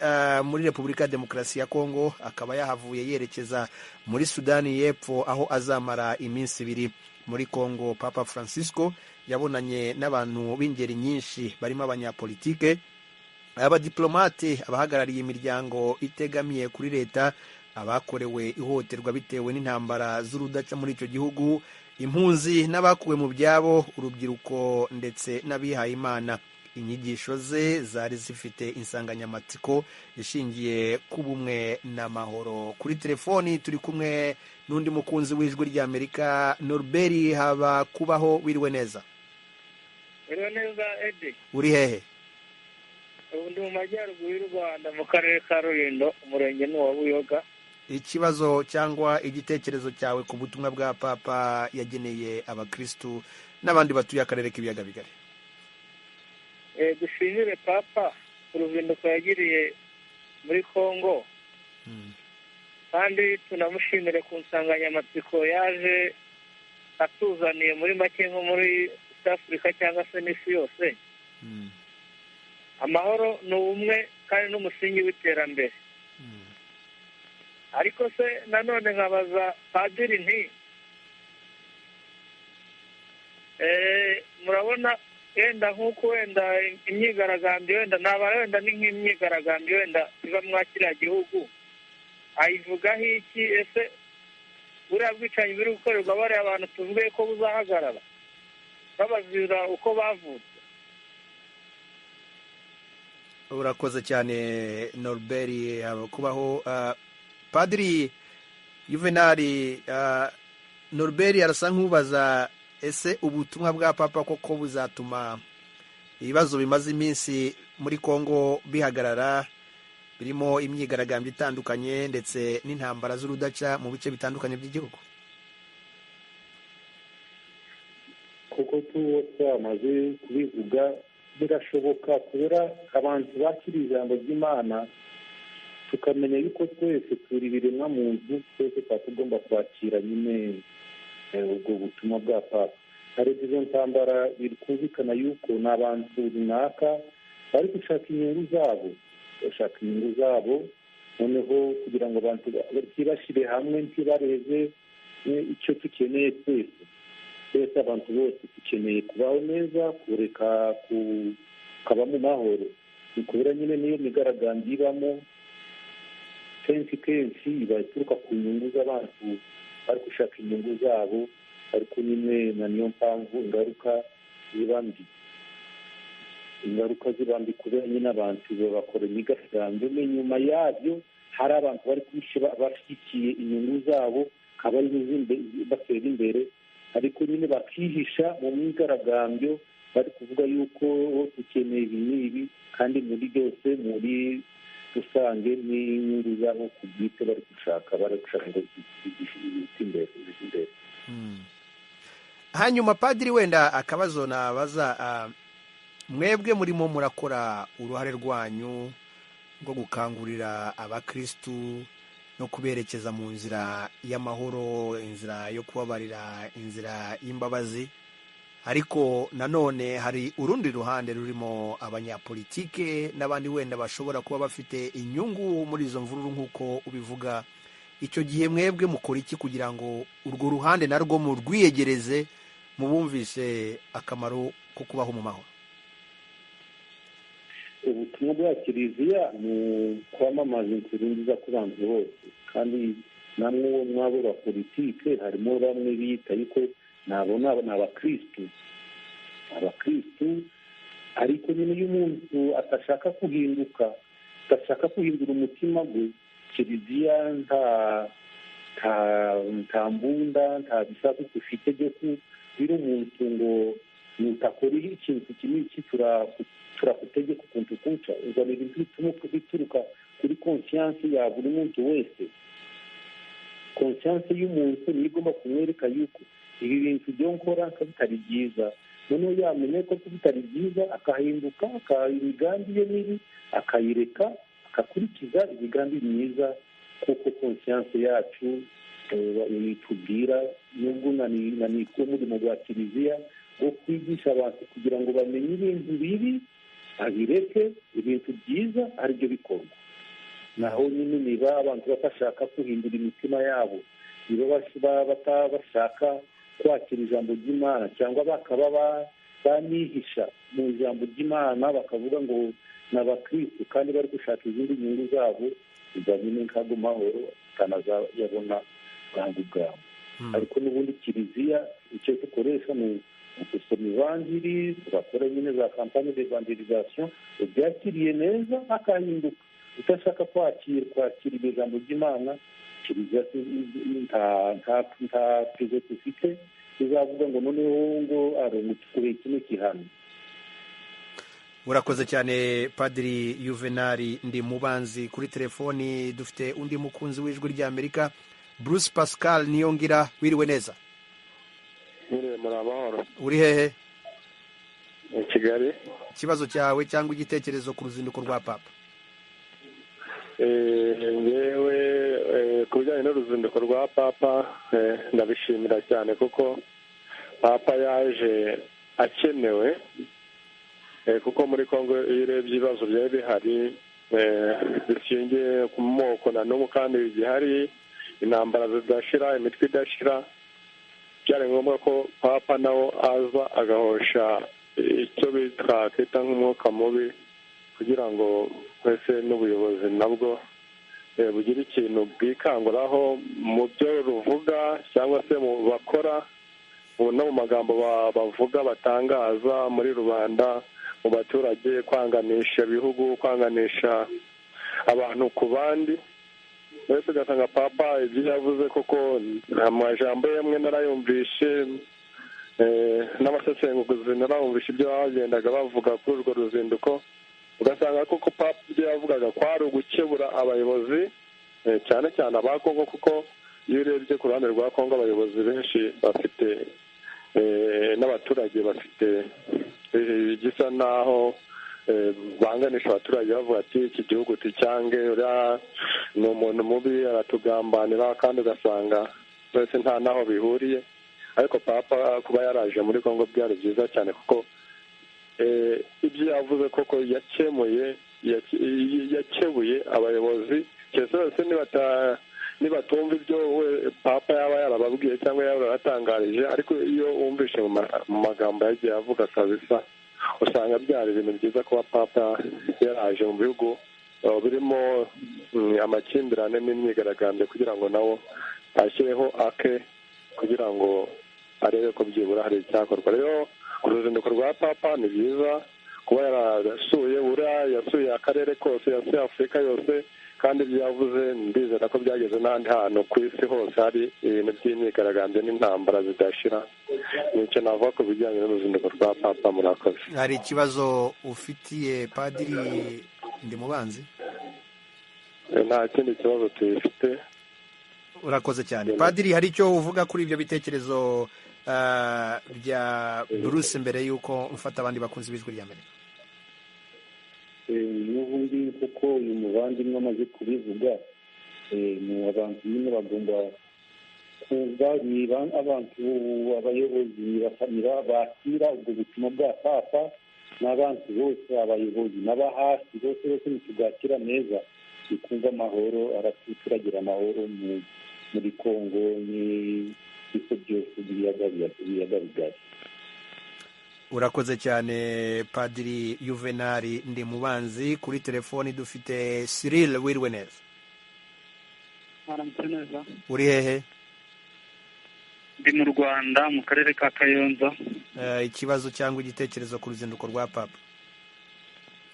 muri Repubulika ya Demokarasi ya Kongo, akaba yahavuye yerekeza muri Sudani y'Epfo, aho azamara iminsi 2 muri Kongo. Papa Francisco yabonanye n'abantu b'ingeri nyinshi, barimo abanyapolitike, abadiplomate, abahagarariye imiryango itegamiye kuri leta, abakorewe ihohoterwa bitewe n'intambara z'urudaca muri icyo gihugu, impunzi n'abakuwe mu byabo, urubyiruko ndetse n'abihaye Imana. Inyigisho ze zari zifite insanganyamatsiko ishingiye ku bumwe n'amahoro. Kuri telefoni turi kumwe n'undi mukunzi w'ijwi ry'Amerika, Norbert Habakubaho. Wiriwe neza? Wiriwe neza Edi. Uri hehe? Ndi mu majyaruguru y'u Rwanda, mu karere ka Rulindo, umurenge ni wa Buyoga. Ikibazo cyangwa igitekerezo cyawe ku butumwa bwa Papa yageneye abakristu n'abandi batuye akarere k'ibiyaga bigari? Dushimire Papa ku ruzinduko yagiriye muri Kongo, kandi tunamushimire ku nsanganyamatsiko yaje atuzaniye muri make nko muri East Africa cyangwa se n'isi yose. Amahoro ni ubumwe kandi n'umusingi w'iterambere. ariko se nanone nkabaza padiri nti murabona wenda nk'uko wenda imyigaragambyo wenda ntabara wenda ni nk'imyigaragambyo wenda iva mwa kiriya gihugu ayivugaho iki? ese buriya bwicanyi buri gukorerwa bariya abantu tuvuge ko buzahagarara babazira uko bavutse? urakoze cyane Norbert kubaho. Padiri Juvenali, Norbert arasa nk'ubaza ese ubutumwa bwa papa koko buzatuma ibibazo bimaze iminsi muri Kongo bihagarara, birimo imyigaragambyo itandukanye ndetse n'intambara z'urudaca mu bice bitandukanye by'igihugu? kuko twamaze kubivuga birashoboka kubera abantu bakira ijambo ry'Imana, tukamenya yuko twese turi ibiremwa muntu, twese tuba tugomba kwakira nyine ubwo butumwa bwa papa. hari izo ntambara biri kumvikana yuko ni abantu runaka bari gushaka inyungu zabo, bashaka inyungu zabo, noneho kugira ngo abantu ntibashyire hamwe, ntibareze icyo dukeneye twese abantu bose dukeneye kubaho neza, kureka kukaba mu mahoro. ni kubera nyine niyo migaragambyo ibamo kenshi baturuka ku nyungu z'abantu bari gushaka inyungu zabo, ariko nyine na niyo mpamvu ingaruka zibambi kubera nyine abantu bakora imigaragambyo, nyuma yabyo hari abantu bari bashyigikiye inyungu zabo, akaba ari batera imbere, ariko nyine bakihisha mu myigaragambyo bari kuvuga yuko dukeneye ibi n'ibi, kandi muri byose muri rusange n'inyungu zabo ku bwite bari gushaka ngo zite imbere. Hanyuma Padiri, wenda akabazo nabaza, mwebwe murimo murakora uruhare rwanyu rwo gukangurira abakristu no kuberekeza mu nzira y'amahoro, inzira yo kubabarira, inzira y'imbabazi, ariko nanone hari urundi ruhande rurimo abanyapolitike n'abandi wenda bashobora kuba bafite inyungu muri izo mvururu nk'uko ubivuga. icyo gihe mwebwe mukora iki kugira ngo urwo ruhande narwo murwiyegereze, mubumvise akamaro ko kubaho mu mahoro? ubutumwa bwa kiliziya ni kwamamaza inkuru nziza ku bantu bose, kandi namwe mwabo ba politike harimo bamwe bita yuko nabo ni abakristu, ariko nyine iyo umuntu atashaka kuhinduka, atashaka guhindura umutima we, kiliziya nta mbunda, nta bisasu dufite byo kubwira umuntu ngo nutakora ikintu kimwe iki turakutegeka ukuntu kuca. ubwo ni ibintu bituruka kuri conscience ya buri muntu wese. conscience y'umuntu niyo igomba kumwereka yuko ibi bintu byo nkora bitari byiza, noneho yamenye ko bitari byiza akahinduka, imigambi ye mibi akayireka, akakurikiza imigambi myiza, kuko conscience yacu itubwira. nubwo nanitwe umurimo wa kiliziya wo kwigisha abantu kugira ngo bamenye ibintu bibi abireke, ibintu byiza aribyo bikorwa. naho nyine niba abantu batashaka guhindura imitima yabo, niba bashaka kwakira ijambo ry'Imana, cyangwa bakaba banihisha mu ijambo ry'Imana bakavuga ngo ni abakristo kandi bari gushaka izindi nyungu zabo, nyine ntabwo mahoro utanazayabona bwangu bwabo. ariko n'ubundi kiliziya icyo dukoresha ni gusoma ivanjiri, tugakora nyine za kampani d'evangelisation, ubyakiriye neza akahinduka. udashaka kwakira iryo jambo ry'Imana, kiliziya nta prive dufite tuzavuga ngo noneho ngo aramutukuye kino kihano. Urakoze cyane Padiri Juvenali ndi mubanzi. Kuri telefoni dufite undi mukunzi w'ijwi ry'Amerika, Bruce Pascal Niyongira. wiriwe neza? muri amahoro. uri hehe? i Kigali. ikibazo cyawe cyangwa igitekerezo ku ruzinduko rwa papa? ngewe ku bijyanye n'uruzinduko rwa papa ndabishimira cyane, kuko papa yaje akenewe, kuko muri Kongo iyo urebye ibibazo byari bihari, zishingiye ku moko na n'ubu kandi gihari intambara zidashira imitwe idashira byari ngombwa ko papa nawo aza agahosha icyo twakita nk'umwuka mubi kugira ngo twese n'ubuyobozi nabwo bugira ikintu bwikanguraho mu byo ruvuga cyangwa se mu bakora no mu magambo bavuga batangaza muri rubanda mu baturage, kwanganisha ibihugu, kwanganisha abantu ku bandi. Mbese ugasanga papa ibyo yavuze koko amajambo yamwe narayumvishe n'abasesenguzi narayumvishe ibyo bagendaga bavuga kuri urwo ruzinduko, ugasanga koko papa ibyo yavugaga kwari ugukebura abayobozi cyane cyane aba Kongo, kuko iyo urebye ku ruhande rwa Kongo abayobozi benshi bafite n'abaturage bafite igisa naho banganisha abaturage bavuga ati iki gihugu tucyange, uriya ni umuntu mubi aratugambanira, kandi ugasanga twese nta naho bihuriye. Ariko papa kuba yaraje muri Kongo byari byiza cyane, kuko ibyo yavuze koko yakebuye abayobozi cyose nibatumva ibyo we papa yaba yarababwiye cyangwa yaba yaratangarije, ariko iyo wumvishe mu magambo yagiye avuga kabisa usanga byari ibintu byiza kuba papa yaraje mu bihugu birimo amakimbirane n'imyigaragambyo kugira ngo nawo ashyireho ake kugira ngo arebe ko byibura hari icyakorwa. Rero uruzinduko rwa papa ni byiza kuba yarasuye, yasuye akarere kose, yasuye Afurika yose, kandi ibyo yavuze ndizera ko byageze n'ahandi hantu ku isi hose hari ibintu by'imyigaragambyo n'intambara zidashira. Nicyo navuga ku bijyanye n'uruzinduko rwa papa. Murakoze. Hari ikibazo ufitiye Padiri Ndimubanzi? Nta kindi kibazo tubifite. Urakoze cyane Padiri. Hari icyo uvuga kuri ibyo bitekerezo bya Bruce mbere y'uko mfata abandi bakunzi b'ijwi rya Amerika? n'ubundi kuko uyu muvandimwe amaze kubivuga, ni abantu nyine bagomba kuza, niba abantu abayobozi bakira ubwo butumwa bwa papa, n'abantu bose abayobozi n'abahasi bose ntitugakira neza, tukumva amahoro, turagira amahoro muri Kongo n'ibyo byose by'ibiyaga bigari. Urakoze cyane Padiri Juvenali Ndimubanzi. Kuri telefoni dufite Cyril. Wiriwe neza? Mwaramutse neza. Uri hehe? Ndi mu Rwanda mu karere ka Kayonza. Ikibazo cyangwa igitekerezo ku ruzinduko rwa papa?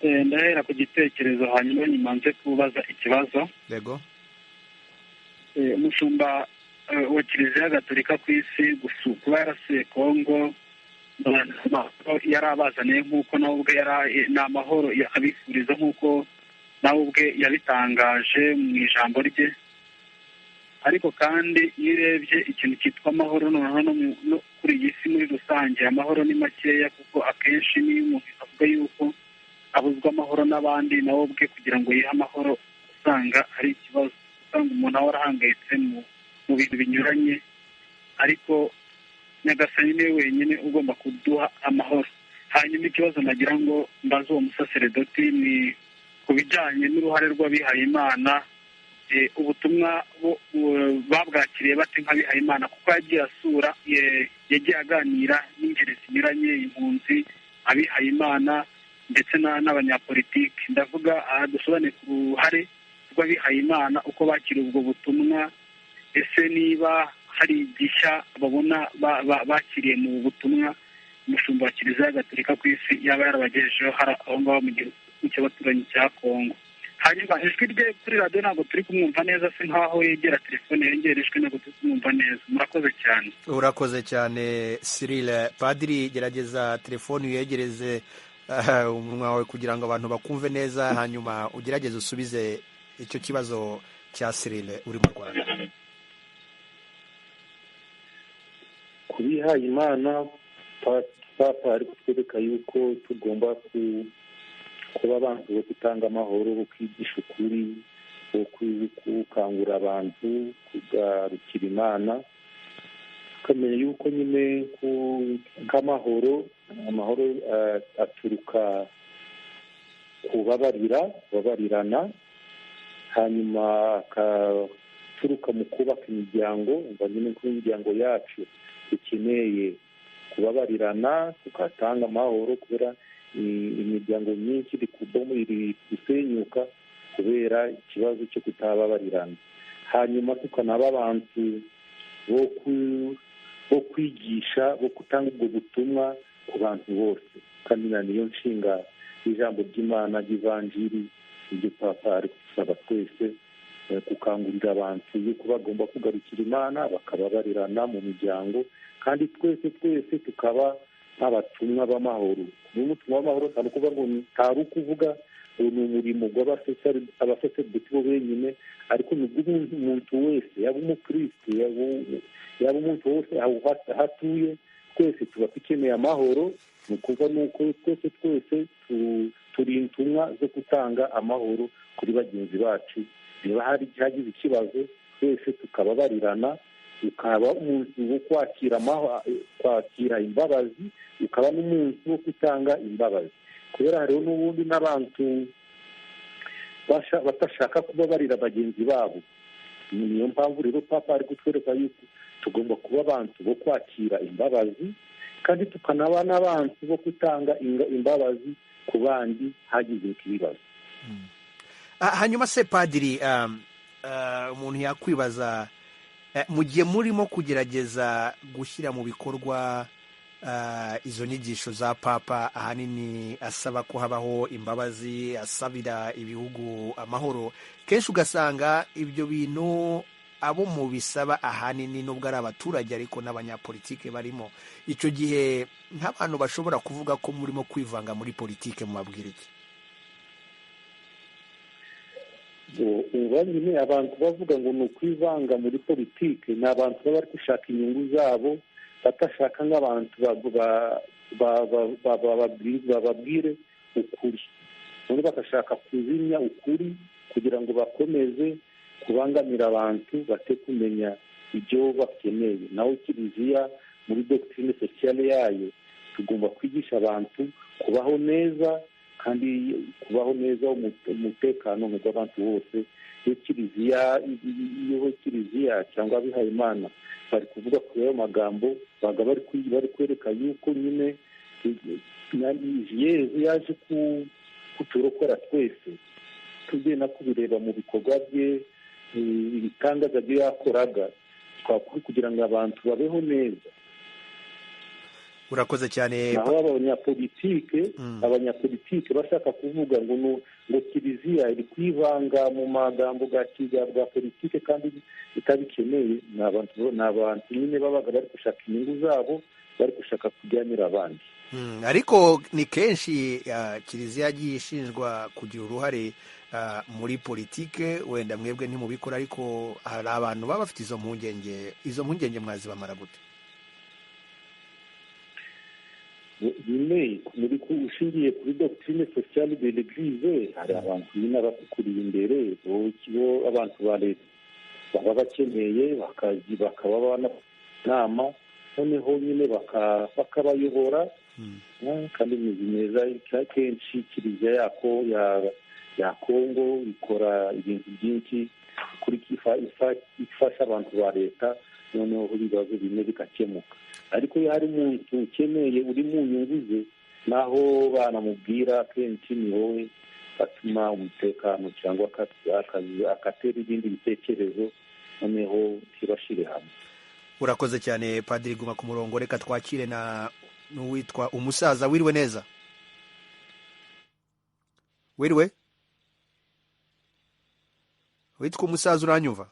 Ndahera ku gitekerezo hanyuma nyimanze kubaza ikibazo. Yego. Umushumba wa Kiliziya Gatolika ku isi kuba yarasuye Kongo yari abazaniye nk'uko nawe ubwe ni amahoro abifuriza nk'uko nawe ubwe yabitangaje mu ijambo rye. Ariko kandi iyo urebye ikintu cyitwa amahoro noneho no kuri iyi si muri rusange, amahoro ni makeya, kuko akenshi niyo umuntu avuga yuko abuzwa amahoro n'abandi nawe ubwe kugira ngo yihe amahoro, usanga ari ikibazo. Usanga umuntu aba arahangayitse mu bintu binyuranye, ariko Nyagasani niwe wenyine ugomba kuduha amahoro. Hanyuma ikibazo nagira ngo mbaze uwo musaseredoti ni ku bijyanye n'uruhare rw'abihaye Imana, ubutumwa babwakiriye bate nk'abihaye Imana, kuko yagiye asura, yagiye aganira n'ingeri zinyuranye, impunzi, abihaye Imana ndetse n'abanyapolitiki. Ndavuga dusobanure ku ruhare rw'abihaye Imana uko bakiriye ubwo butumwa, ese niba hari igishya babona bakiriye mu butumwa umushumba wa Kiliziya Gatolika ku isi yaba yarabagejejeho aho ngaho mu gihugu cy'abaturanyi cya Kongo. Hanyuma ijwi rye kuri radiyo ntabwo turi kumwumva neza, se nk'aho yegera telefone yongera ijwi ntabwo turi kumwumva neza. Murakoze cyane. Urakoze cyane Cyril. Padiri, gerageza telefone uyegereze umunwa wawe kugira ngo abantu bakumve neza, hanyuma ugerageze usubize icyo kibazo cya Cyril uri mu Rwanda. Kubihaye Imana, papa ari kutwereka yuko tugomba kuba abantu bo gutanga amahoro, bo kwigisha ukuri, bo gukangurira abantu kugarukira Imana, tukamenya yuko nyine nk'amahoro aturuka kubabarirana hanyuma akaturuka mu kubaka imiryango nyine nk'imiryango yacu dukeneye kubabarirana tugatanga amahoro kubera imiryango myinshi iri gusenyuka kubera ikibazo cyo kutababarirana hanyuma tukanaba abantu bo kwigisha bo gutanga ubwo butumwa ku bantu bose kandi niyo nshinga y'ijambo ry'Imana ry'ivanjiri ibyo papa ari gusaba twese gukangurira abantu yuko bagomba kugarukira Imana bakababarirana mu miryango kandi twese tukaba nk'abatumwa b'amahoro n'umutumwa w'amahoro ntabwo kuvuga ngo ntari ukuvuga ni umurimo w'abasaseridoti bo benyine ariko ni ubw'umuntu wese yaba umukristo yaba umuntu wese aho hatuye twese tuba dukeneye amahoro ni ukuvuga nuko twese turi intumwa zo gutanga amahoro kuri bagenzi bacu niba hagize ikibazo twese tukababarirana ukaba umuntu wo kwakira imbabazi ukaba n'umuntu wo gutanga imbabazi kubera hariho n'ubundi n'abantu batashaka kubabarira bagenzi babo niyo mpamvu rero papa ari kutwereka yuko tugomba kuba abantu bo kwakira imbabazi kandi tukanaba n'abantu bo gutanga imbabazi ku bandi hagize ikibazo. Hanyuma se padiri umuntu yakwibaza mu gihe murimo kugerageza gushyira mu bikorwa izo nyigisho za papa ahanini asaba ko habaho imbabazi asabira ibihugu amahoro kenshi ugasanga ibyo bintu abo mu bisaba ahanini nubwo ari abaturage ariko n'abanyapolitike barimo icyo gihe nk'abantu bashobora kuvuga ko murimo kwivanga muri politike mu mabwiriza nyine abantu bavuga ngo ni ukwivanga muri politike ni abantu baba bari gushaka inyungu zabo batashaka nk'abantu bababwire ukuri none bagashaka kuzimya ukuri kugira ngo bakomeze kubangamira abantu bate kumenya ibyo bakeneye naho kiliziya muri doctrine sociale yayo tugomba kwigisha abantu kubaho neza kandi kubaho neza umutekano mu bw'abantu bose iyo kiliziya cyangwa abihaye Imana bari kuvuga kuri ayo magambo baga bari kwereka yuko nyine Yezu yaje kuturokora twese tugenda kubireba mu bikorwa bye ibitangaza byo yakoraga twakuri kugira ngo abantu babeho neza. Urakoze cyane. Naho abanyapolitike bashaka kuvuga ngo kiliziya iri kwivanga mu magambo bwa politike kandi itabikeneye ni abantu nyine babaga bari gushaka inyungu zabo bari gushaka kujyanira abandi. Ariko ni kenshi kiliziya yagiye ishinjwa kugira uruhare muri politike wenda mwebwe ntimubikora ariko hari abantu baba bafite izo mpungenge mwazibamara gute? nyine ushingiye kuri doctrine sociale de l'église hari abantu nyine abakuriye imbere bo abantu ba leta baba bakeneye bakaba banama noneho nyine bakabayobora kandi muzi neza kenshi kiliziya ya Kongo ikora ibintu byinshi kuri ifasha abantu ba leta noneho ibibazo bimwe bikakemuka ariko iyo hari umuntu ukeneye uri mu nyungu ze naho banamubwira kenshi ni wowe atuma umutekano cyangwa akatera ibindi bitekerezo noneho ntibashire hamwe. Urakoze cyane padiri, guma ku murongo reka twakire n'uwitwa umusaza. Wiriwe neza? Wiriwe witwa umusaza, uranyumva?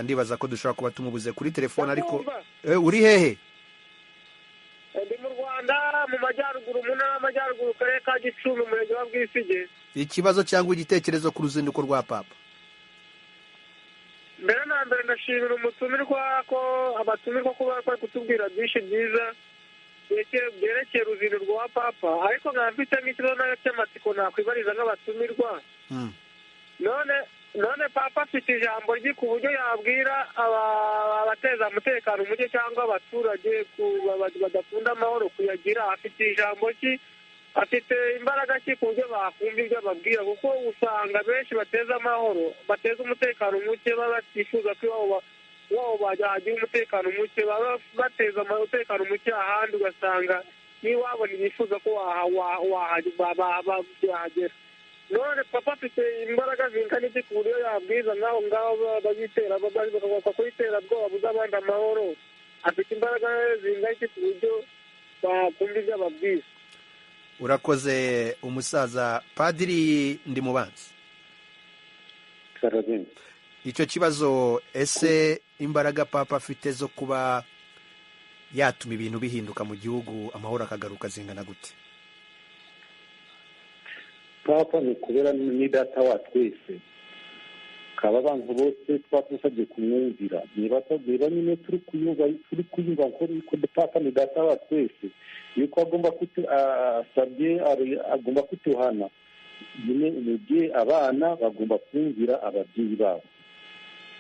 Ndibaza ko dushobora kuba tumubuze kuri telefone ariko uri hehe? Ndi mu Rwanda mu majyaruguru mu ntara y'amajyaruguru karere ka Gicumbi umurenge wa Bwisige. Ikibazo cyangwa igitekerezo ku ruzinduko rwa papa? Mbere na mbere ndashimira umutumirwa ko abatumirwa ko bari kutubwira byinshi byiza byerekeye uruzinduko rwa papa ariko nkafite n'ikibazo cy'amatsiko nakwibariza nk'abatumirwa. None papa afite ijambo rye ku buryo yabwira abateza umutekano muke cyangwa abaturage badakunda amahoro kuyagira. Afite ijambo ki afite imbaraga ki ku buryo bakumva ibyo ababwira, kuko usanga benshi bateza amahoro, bateza umutekano muke, baba batifuza ko iwabo hagira umutekano muke, baba bateza umutekano muke ahandi, ugasanga n'iwabo ntibifuza ko wahagera. none papa afite imbaraga zingana iki ku buryo yabwiza nk'aho ngaho babitera bakagoka kuyitera bwoba buze abandi amahoro? Afite imbaraga zingana iki ku buryo bakumva ibyo ababwiza? urakoze umusaza Padiri Ndimubanzi. icyo kibazo, ese imbaraga papa afite zo kuba yatuma ibintu bihinduka mu gihugu, amahoro akagaruka, zingana gute? papa ni kubera ni data wa twese, kaba abantu bose twasabye kumwumvira, niba nyine turi kuyumva ko papa ni data wa twese, yuko agomba asabye agomba kutuhana nyine umubyeyi, abana bagomba kumvira ababyeyi babo.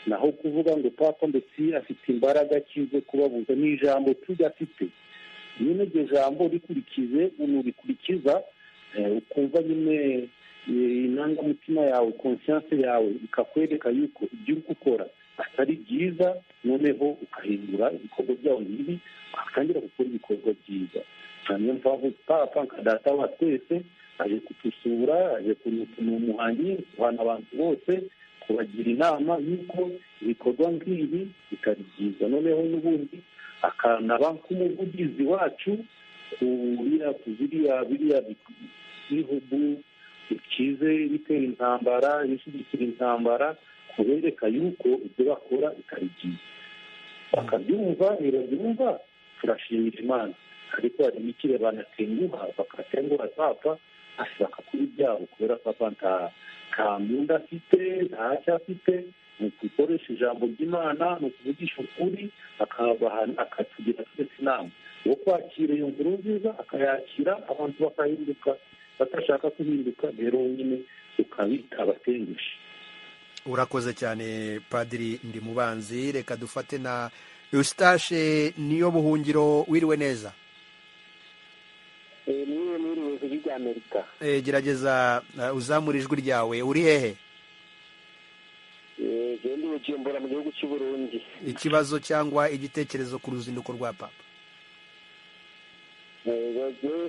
naho kuvuga ngo papa ndetse afite imbaraga kize kubabuza, ni ijambo tujya afite nyine, iryo jambo rikurikize unurikurikiza, ukumva nyine inangamutima yawe, konsiyanse yawe ikakwereka yuko ibyo uri gukora atari byiza, noneho ukahindura ibikorwa byawe bibi, ugatangira gukora ibikorwa byiza. niyo mpamvu papa nka data wa twese aje kutusura, aje kunutuma umuhanyi, guhana abantu bose, kubagira inama y'uko ibikorwa nk'ibi bitari byiza. noneho n'ubundi akanaba nk'umuvugizi wacu biriya bihugu bikize bitera intambara, bishyigikira intambara, kubereka yuko ibyo bakora bitari byiza. bakabyumva, ntibabyumva turashimira Imana, ariko hari n'ikire banatenguha, bakatenguha papa ashaka kuri byabo, kubera papa nta mwenda afite, ntacyo afite, ni ukukoresha ijambo ry'Imana, ni ukuvugisha ukuri, akatugira twese inama wo kwakira iyo nkuru nziza, akayakira abantu bakahinduka, batashaka kuhinduka rero nyine ukabita abatengushi. urakoze cyane Padiri Ndimubanzi. reka dufate na Eustache niyo buhungiro. wiriwe neza? Mwiriwe ijwi rya Amerika. gerageza uzamura ijwi ryawe. uri hehe? ndi Bujumbura mu gihugu cy'u Burundi. ikibazo cyangwa igitekerezo ku ruzinduko rwa papa?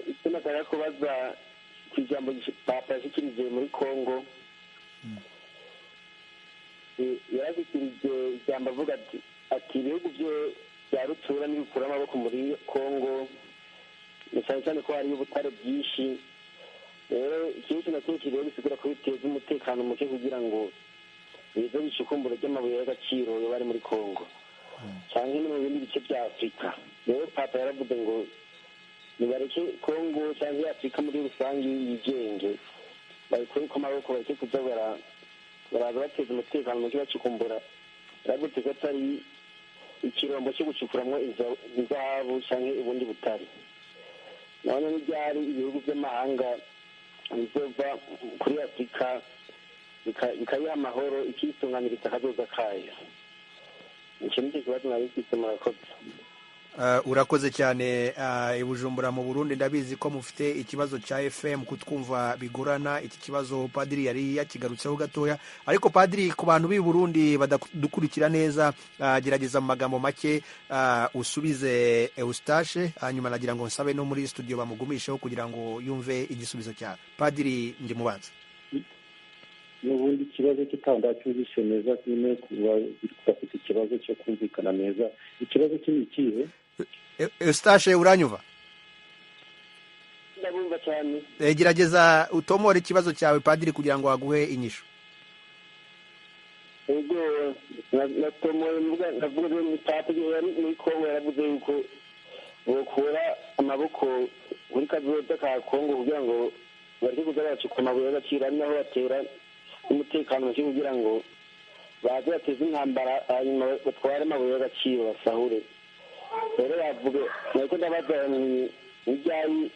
icyo nashaka kubaza ku ijambo papa yashyikirije muri Congo, yarashyikirije ijambo avuga ati ibihugu bya rutura n'ibikura amaboko muri Congo, cyane cyane ko hariyo ubutare bwinshi. rero ikintu na kimwe kiriho bisigura ko biteza umutekano muke kugira ngo bize bicukumbura ry'amabuye y'agaciro bari muri Congo cyangwa no mu bindi bice bya Afurika. rero papa yaravuze ngo nibareke Congo cyangwa Afurika muri rusange yigenge, bareke ko amaboko, bareke kuza baraza bateza umutekano muke bacukumbura. yaravuze ko atari ikirombo cyo gucukuramo izahabu cyangwa ubundi butare. none n'ibyari ibihugu by'amahanga bizova kuri Afurika bikayiha amahoro, ikitunganiriza akazoza kayo. icyo nicyo kibazo nari mfite. murakoze. urakoze cyane. i Bujumbura mu Burundi ndabizi ko mufite ikibazo cya FM, kutwumva bigorana. iki kibazo Padiri yari yakigarutseho gatoya, ariko Padiri, ku bantu b'i Burundi badakurikira neza, gerageza mu magambo make usubize Eustache, hanyuma nagira ngo nsabe no muri studio bamugumisheho kugira ngo yumve igisubizo cya Padiri Ndimubanzi. n'ubundi ikibazo cy'itandacumvishe neza, nyine bafite ikibazo cyo kumvikana neza. ikibazo kiri ikihe? Eustache, uranyumva? ndabumva cyane. gerageza utomore ikibazo cyawe Padiri kugira ngo aguhe inyishu. ubwo natomoye ndavuga ngo papa yari muri Congo yaravuze yuko bokura amaboko kuri kazoza ka Congo kugira ngo bareke kuza bacukura amabuye y'agaciro, ari naho batera umutekano muke kugira ngo baze bateze intambara, hanyuma batware amabuye y'agaciro basahure. rero bavuga niko ndabaza n'ibyari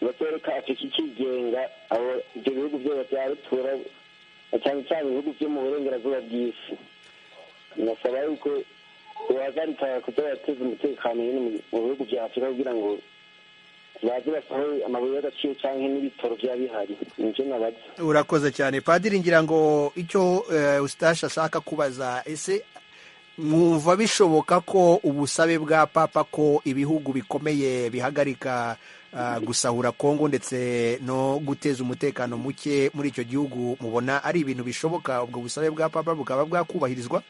batoreka Afurika ikigenga, abo ibyo bihugu byose bya rutura, cyane cyane ibihugu byo mu burengerazuba bw'isi. nasaba yuko bahagarika kuza bateza umutekano mu bihugu bya Afurika kugira ngo baze basohoye amabuye y'agaciro cyangwa n'ibitoro byaba bihari nibyo nabaza. urakoze cyane Padiri, ngira ngo icyo Eustache ashaka kubaza, ese mwumva bishoboka ko ubusabe bwa papa ko ibihugu bikomeye bihagarika gusahura Kongo ndetse no guteza umutekano muke muri icyo gihugu, mubona ari ibintu bishoboka ubwo busabe bwa papa bukaba bwakubahirizwa?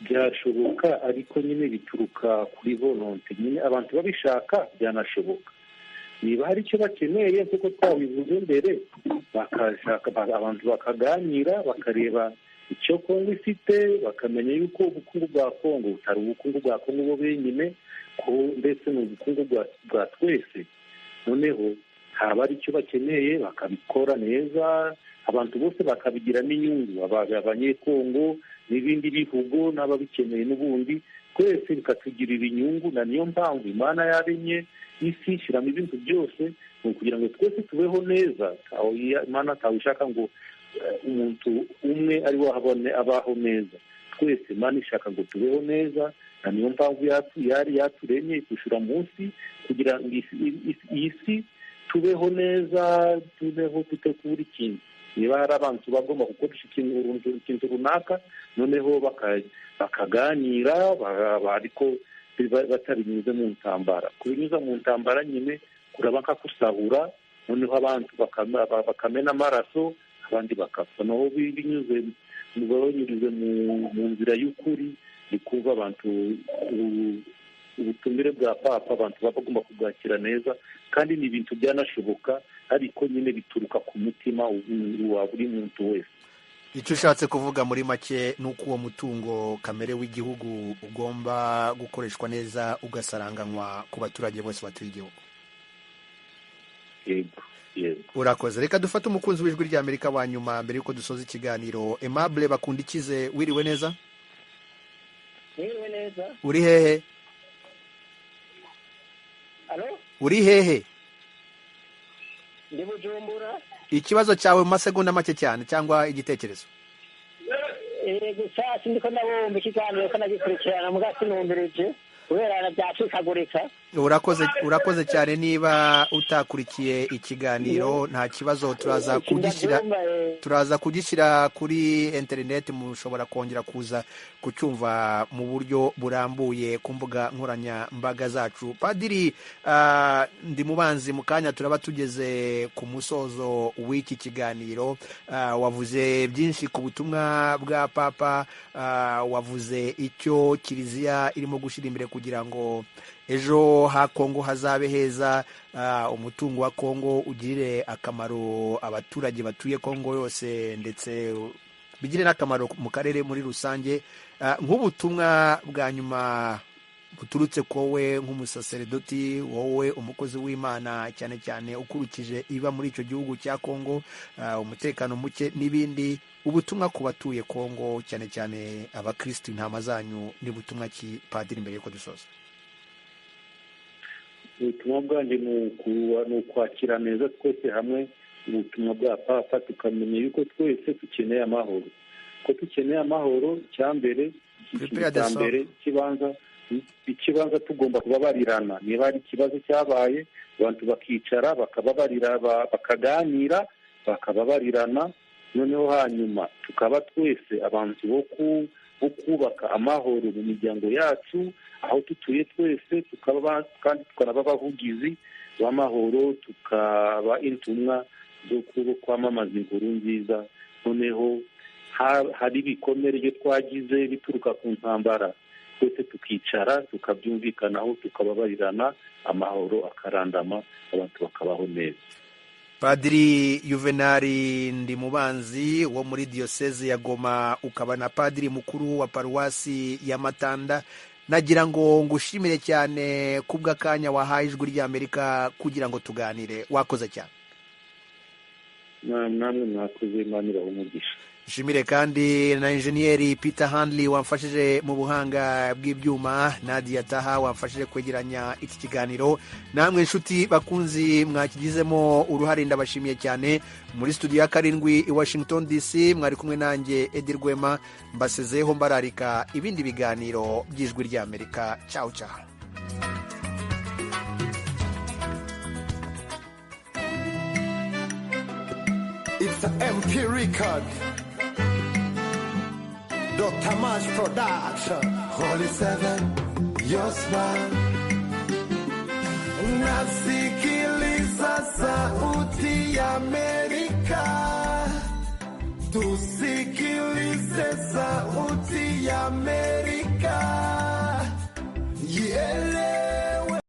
byashoboka, ariko nyine bituruka kuri volonte, nyine abantu babishaka byanashoboka. niba hari icyo bakeneye nk'uko twabivuze mbere, bakashaka abantu bakaganira bakareba icyo Kongo ifite, bakamenya yuko ubukungu bwa Kongo butari ubukungu bwa Kongo bo benyine, ko ndetse ni ubukungu bwa twese. noneho haba ari icyo bakeneye bakabikora neza, abantu bose bakabigiramo inyungu, abanyekongo n'ibindi bihugu n'ababikeneye n'ubundi, twese bikatugirira inyungu. na niyo mpamvu Imana yaremye isi ishyiramo ibintu byose, ni ukugira ngo twese tubeho neza. Imana atawushaka ngo umuntu umwe ari we abaho neza, twese Imana ishaka ngo tubeho neza. na niyo mpamvu yari yaturemye idushyira munsi kugira ngo iyi si tubeho neza, tubeho tutekura ikintu. niba hari abantu bagomba gukoresha ikintu runaka, noneho bakaganira, ariko batabinyuze mu ntambara. kubinyuza mu ntambara nyine kuraba nka kusahura, noneho abantu bakamena amaraso, abandi bakapfa. naho binyuze mu nzira y'ukuri, ni kuva abantu ubutumire bwa papa abantu baba bagomba kubwakira neza, kandi ni ibintu byanashoboka, ariko nyine bituruka ku mutima wa buri muntu wese. icyo ushatse kuvuga muri make ni uko uwo mutungo kamere w'igihugu ugomba gukoreshwa neza, ugasaranganywa ku baturage bose batuye igihugu. yego. urakoze. reka dufate umukunzi w'ijwi ry'Amerika wa nyuma mbere y'uko dusoza ikiganiro. Aimable Bakundikize, wiriwe neza? wiriwe neza. uri hehe? uri hehe? ndi Bujumbura. ikibazo cyawe mu masegonda make cyane, cyangwa igitekerezo? gusa sindiko ndabumva ikiganiro ko nagikurikirana muga sinumvirije kubera byacikagurika. urakoze cyane. niba utakurikiye ikiganiro nta kibazo, turaza kugishyira kuri interineti, mushobora kongera kuza kucyumva mu buryo burambuye ku mbuga nkoranyambaga zacu. Padiri Ndimubanzi, mu kanya turaba tugeze ku musozo w'iki kiganiro. wavuze byinshi ku butumwa bwa papa, wavuze icyo kiliziya irimo gushyira imbere kugira ngo ejo ha Kongo hazabe heza, umutungo wa Kongo ugirire akamaro abaturage batuye Kongo yose, ndetse bigire n'akamaro mu karere muri rusange. nk'ubutumwa bwa nyuma buturutse kowe nk'umusaseredoti, wowe umukozi w'Imana, cyane cyane ukurikije iba muri icyo gihugu cya Kongo, umutekano muke n'ibindi, ubutumwa ku batuye Kongo cyane cyane abakristo, intama zanyu, ni butumwa ki Padiri mbere yuko dusoza? ubutumwa bwanjye ni ukwakira neza twese hamwe ubutumwa bwa papa, tukamenya yuko twese dukeneye amahoro. ko dukeneye amahoro, icyambere ikibanza tugomba kubabarirana. niba hari ikibazo cyabaye, abantu bakicara bakababarira, bakaganira, bakababarirana, noneho hanyuma tukaba twese abantu bo kubaka amahoro mu miryango yacu, aho dutuye twese, kandi tukanaba abavugizi b'amahoro, tukaba intumwa zo kwamamaza inkuru nziza. noneho hari ibikomere byo twagize bituruka ku ntambara, twese tukicara tukabyumvikanaho, tukababarirana, amahoro akarandama, abantu bakabaho neza. Padiri Juvenali Ndimubanzi wo muri diyoseze ya Goma, ukaba na padiri mukuru wa paruwasi ya Matanda, nagira ngo ngushimire cyane kubw'akanya wahaye ijwi ry'Amerika kugira ngo tuganire. wakoze cyane. namwe mwakoze, Imana ibahe umugisha. Nshimire kandi na Enjeniyeri Peter Handley wamfashije mu buhanga bw'ibyuma, Nadia Taha wamfashije kwegeranya iki kiganiro. namwe inshuti bakunzi mwakigizemo uruhare, ndabashimiye cyane. muri studio ya 7 i Washington DC mwari kumwe nanjye Edi Rwema, mbasezeho mbararika ibindi biganiro by'ijwi ry'Amerika. Ciao ciao. It's an MP record. Dr. Mash Production. Holy Seven, your smile. Nasikiliza sauti ya Amerika. Tusikilize sauti ya Amerika.